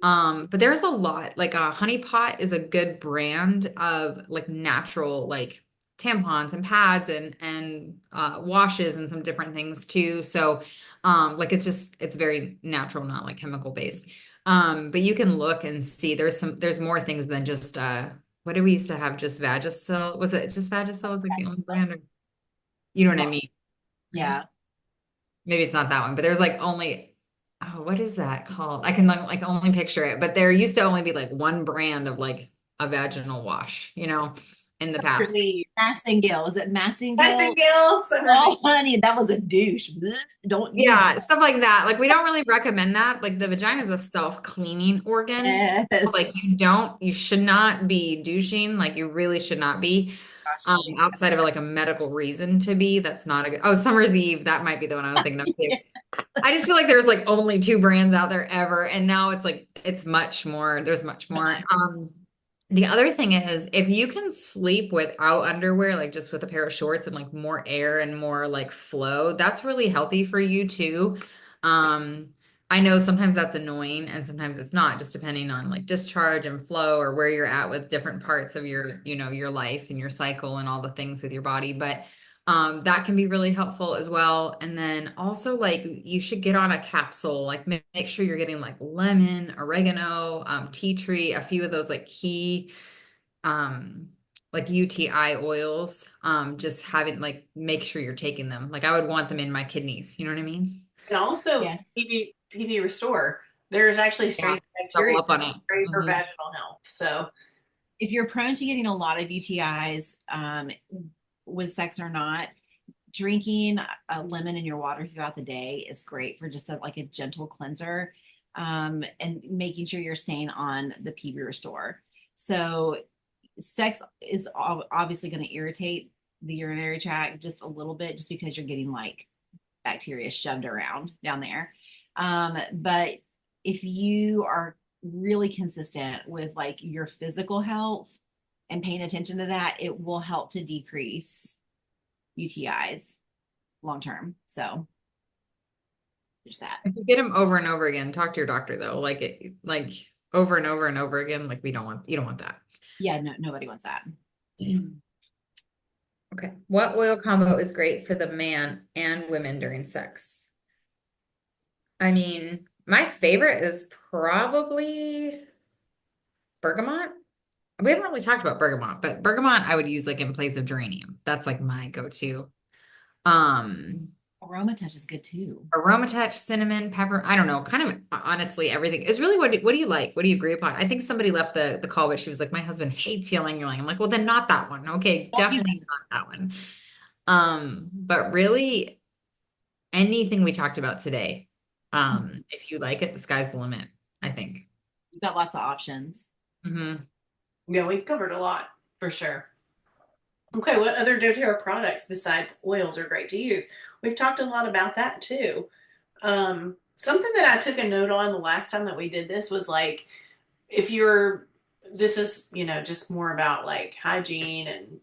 But there's a lot, like Honey Pot is a good brand of like natural like tampons and pads and washes and some different things too. So like it's very natural, not like chemical based. But you can look and see there's more things than just what did we used to have, just Vagisil? Was it just Vagisil was like the only brand, or you know what I mean? Yeah. Maybe it's not that one, but there's like only, oh, what is that called? I can like only picture it, but there used to only be like one brand of like a vaginal wash, in the past. Really, Massengill. Is it that's a Massengill? gill. Oh, honey, that was a douche. Blech. Don't use Yeah, stuff like that. Like we don't really recommend that. Like the vagina is a self-cleaning organ. that. So, like Yes. you should not be douching. Like you really should not be. Gosh, Julie. Outside of like a medical reason to be. That's not a good. Oh, Summer's Eve. That might be the one I was thinking of too. I just feel like there's like only two brands out there ever, and now it's like it's much more. There's much more. The other thing is if you can sleep without underwear, like just with a pair of shorts and like more air and more like flow, that's really healthy for you too. Um, I know sometimes that's annoying and sometimes it's not, just depending on like discharge and flow or where you're at with different parts of your life and your cycle and all the things with your body. But that can be really helpful as well. And then also like you should get on a capsule, like make sure you're getting like lemon, oregano, tea tree, a few of those like key like UTI oils. Just having like make sure you're taking them. Like I would want them in my kidneys. You know what I mean? and also Yes. PV Restore. There's actually Yeah. strains of Double bacteria up on it. great for Mhm. vaginal health. So If you're prone to getting a lot of UTIs, with sex or not, drinking a lemon in your water throughout the day is great for just like a gentle cleanser, and making sure you're staying on the PB Restore. So sex is obviously going to irritate the urinary tract just a little bit, just because you're getting like bacteria shoved around down there. But if you are really consistent with like your physical health and paying attention to that, it will help to decrease UTIs long term. So there's that. If you get them over and over again, talk to your doctor though. Like over and over and over again. Like you don't want that. Yeah, no, nobody wants that. Okay. What oil combo is great for the man and women during sex? I mean, my favorite is probably bergamot. We haven't really talked about bergamot, but bergamot I would use like in place of geranium. That's like my go-to. Um, Aromatouch is good too. Aromatouch, cinnamon, pepper. I don't know. Kind of honestly, everything is really what do you like? What do you agree upon? I think somebody left the call, but she was like, my husband hates ylang ylang. I'm like, well, then not that one. Okay, Don't use definitely not that one. But really anything we talked about today, if you like it, the sky's the limit, I think. You've got lots of options. Hmm. yeah, we covered a lot for sure. Okay, what other doTERRA products besides oils are great to use? We've talked a lot about that too. Something that I took a note on the last time that we did this was like, if you're, this is, just more about like hygiene and,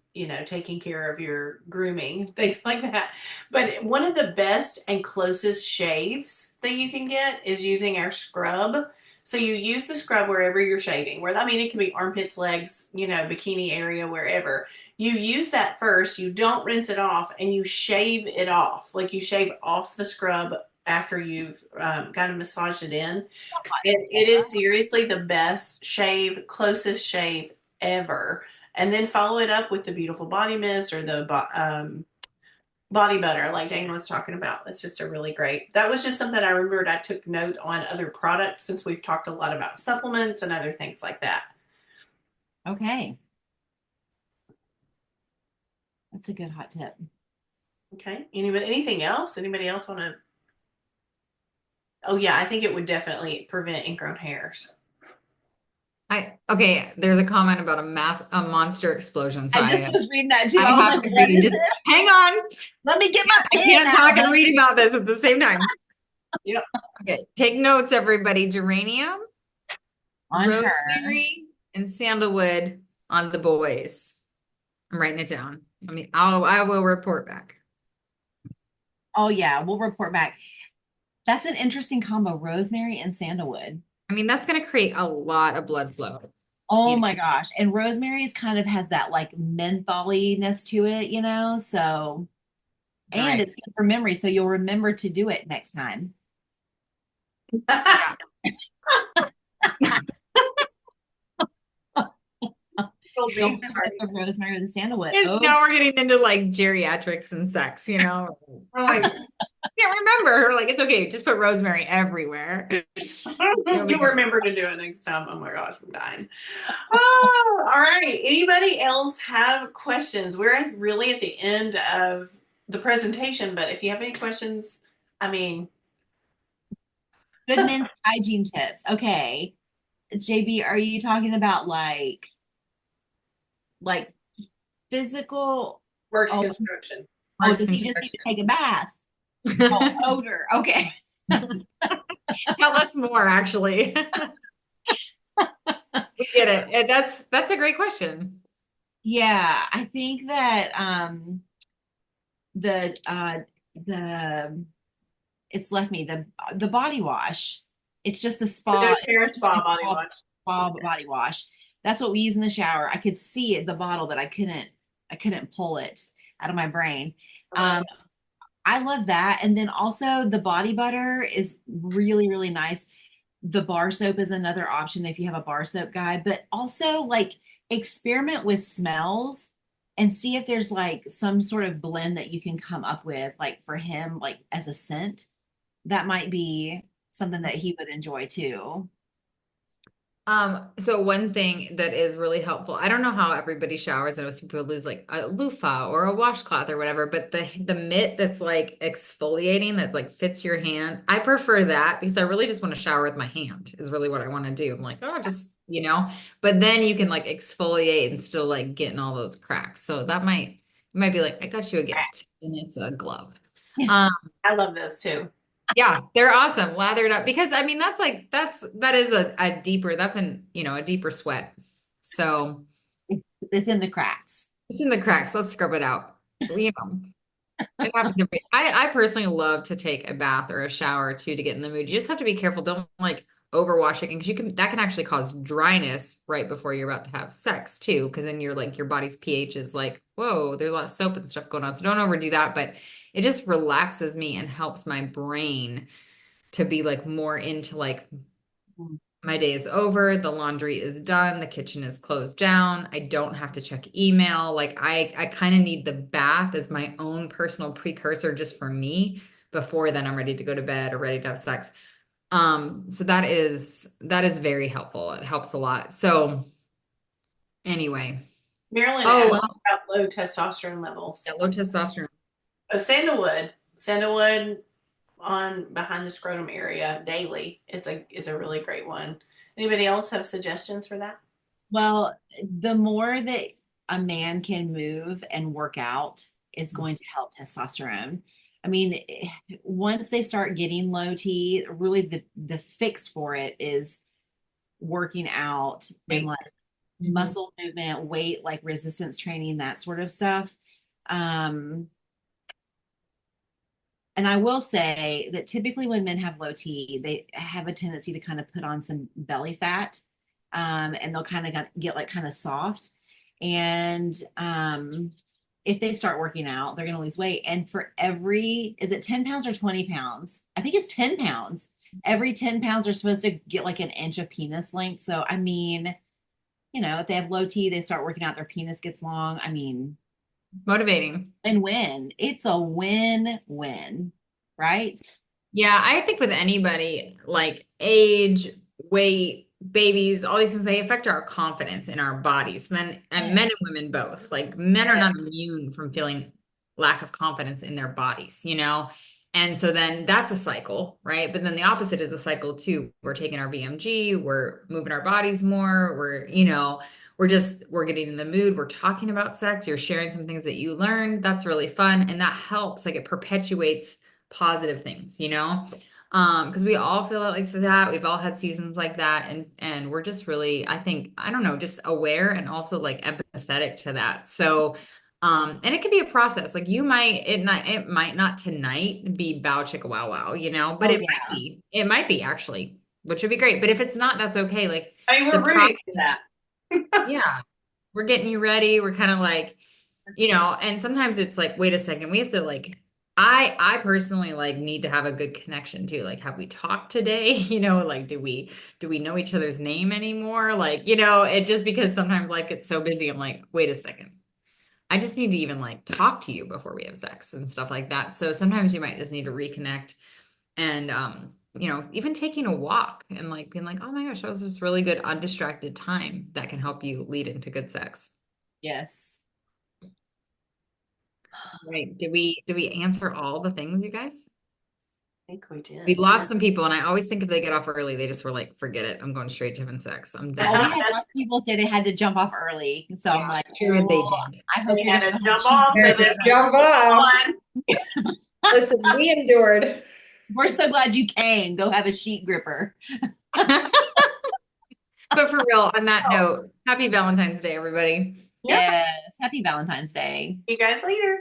taking care of your grooming, things like that. But one of the best and closest shaves that you can get is using our scrub. So you use the scrub wherever you're shaving, where I mean it can be armpits, legs, bikini area, wherever. You use that first, you don't rinse it off, and you shave it off. Like you shave off the scrub after you've kind of massaged it in. It is seriously the best shave, closest shave ever. And then follow it up with the beautiful body mist or the body butter, like Dana was talking about. It's just a really great. That was just something I remembered. I took note on other products since we've talked a lot about supplements and other things like that. Okay. That's a good hot tip. Okay. Anything else? Anybody else want to? Oh yeah, I think it would definitely prevent ingrown hairs. Okay, there's a comment about a monster explosion. So I just was reading that too. I I was have like, to what read. is Just it? hang on. Let me get my I pen can't talk and out. read about this at the same time. Yep. Okay, take notes, everybody. Geranium, On her. rosemary, and sandalwood on the boys. I'm writing it down. I will report back. Oh yeah, we'll report back. That's an interesting combo, rosemary and sandalwood. I mean, that's going to create a lot of blood flow. Oh You know, my gosh. And rosemary's kind of has that like mentholiness to it, so and right. it's good for memory, so you'll remember to do it next time. Yeah. Don't forget the rosemary or the sandalwood. Oh, Now we're getting into like geriatrics and sex, you know. We're like, Can't remember. Like, it's okay. Just put rosemary everywhere. It'll be you'll good. remember to do it next time. Oh my gosh, I'm dying. Oh, all right. Anybody else have questions? Really at the end of the presentation, but if you have any questions, I mean, good men's hygiene tips. Okay. JB, are you talking about like physical? works Oh, construction. does Works he just need to construction. take a bath? Oh, odor. Okay. Tell us more, actually. We get it. That's a great question. Yeah, I think that the the it's left me the body wash. It's just the spa, The Terra Spa body wash. spa body wash. That's what we use in the shower. I could see it, the bottle, but I couldn't pull it out of my brain. Um, I love that. And then also the body butter is really, really nice. The bar soap is another option if you have a bar soap guy, but also like experiment with smells and see if there's like some sort of blend that you can come up with, like for him, like as a scent. That might be something that he would enjoy too. So one thing that is really helpful, I don't know how everybody showers. I know some people use like a loofah or a washcloth or whatever, but the mitt that's like exfoliating that like fits your hand, I prefer that because I really just want to shower with my hand is really what I want to do. I'm like, oh, just, but then you can like exfoliate and still like get in all those cracks. So you might be like, I got you a gift and it's a glove. Um, I love those too. yeah, they're awesome. Lathered up because I mean that is a deeper a deeper sweat. So It's in the cracks. it's in the cracks. Let's scrub it out. It happens I personally love to take a bath or a shower too to get in the mood. You just have to be careful. Don't like overwash it because that can actually cause dryness right before you're about to have sex too. Because then your body's pH is like, whoa, there's a lot of soap and stuff going on. So don't overdo that. But it just relaxes me and helps my brain to be like more into like my day is over, the laundry is done, the kitchen is closed down. I don't have to check email. Like I kind of need the bath as my own personal precursor just for me before then I'm ready to go to bed or ready to have sex. So that is very helpful. It helps a lot. So anyway. Marilyn Oh, asked about low testosterone levels. yeah, low testosterone. Sandalwood on behind the scrotum area daily is a really great one. Anybody else have suggestions for that? Well, the more that a man can move and work out, it's going to help testosterone. I mean, once they start getting low T, really the fix for it is working out and Wait. like Mhm. muscle movement, weight, like resistance training, that sort of stuff. And I will say that typically when men have low T, they have a tendency to kind of put on some belly fat, and they'll kind of get like kind of soft. And if they start working out, they're going to lose weight. And for is it 10 pounds or 20 pounds? I think it's 10 pounds. Every 10 pounds are supposed to get like an inch of penis length. So, I mean, if they have low T, they start working out, their penis gets long. I mean, Motivating. and win. It's a win-win, right? Yeah, I think with anybody, like age, weight, babies, all these things, they affect our confidence in our bodies. And men and women both. Like men are Yeah. not immune from feeling lack of confidence in their bodies, And so then that's a cycle, right? But then the opposite is a cycle too. We're taking our VMG, we're moving our bodies more, we're getting in the mood, we're talking about sex, you're sharing some things that you learned. That's really fun. And that helps, like it perpetuates positive things, because we all feel like that. We've all had seasons like that. And we're just really, I think, I don't know, just aware and also like empathetic to that. So and it can be a process. Like it might not tonight be bow chicka wow wow, but Oh, it might be actually, which would be great. But if it's not, that's okay. Like I mean, the we're rooting for that. yeah, we're getting you ready. We're kind of like, and sometimes it's like, wait a second, we have to like, I personally like need to have a good connection too. Like, have we talked today? Like, do we know each other's name anymore? Like, it just because sometimes life gets so busy. I'm like, wait a second. I just need to even like talk to you before we have sex and stuff like that. So sometimes you might just need to reconnect and even taking a walk and like being like, oh my gosh, that was this really good undistracted time that can help you lead into good sex. yes. Right. Did we answer all the things, you guys? I think we did. We lost some people, and I always think if they get off early, they just were like, forget it. I'm going straight to having sex. I'm Oh, we done. had lots of people say they had to jump off early. So I'm like, Sure they oh, did. I hope They you're had gonna to have jump a off. cheat And day. then Jump off. on. Listen, we endured. We're so glad you came. Go have a sheet gripper. But for real, on that note, happy Valentine's Day, everybody. Yeah. Yes. Happy Valentine's Day. See you guys later.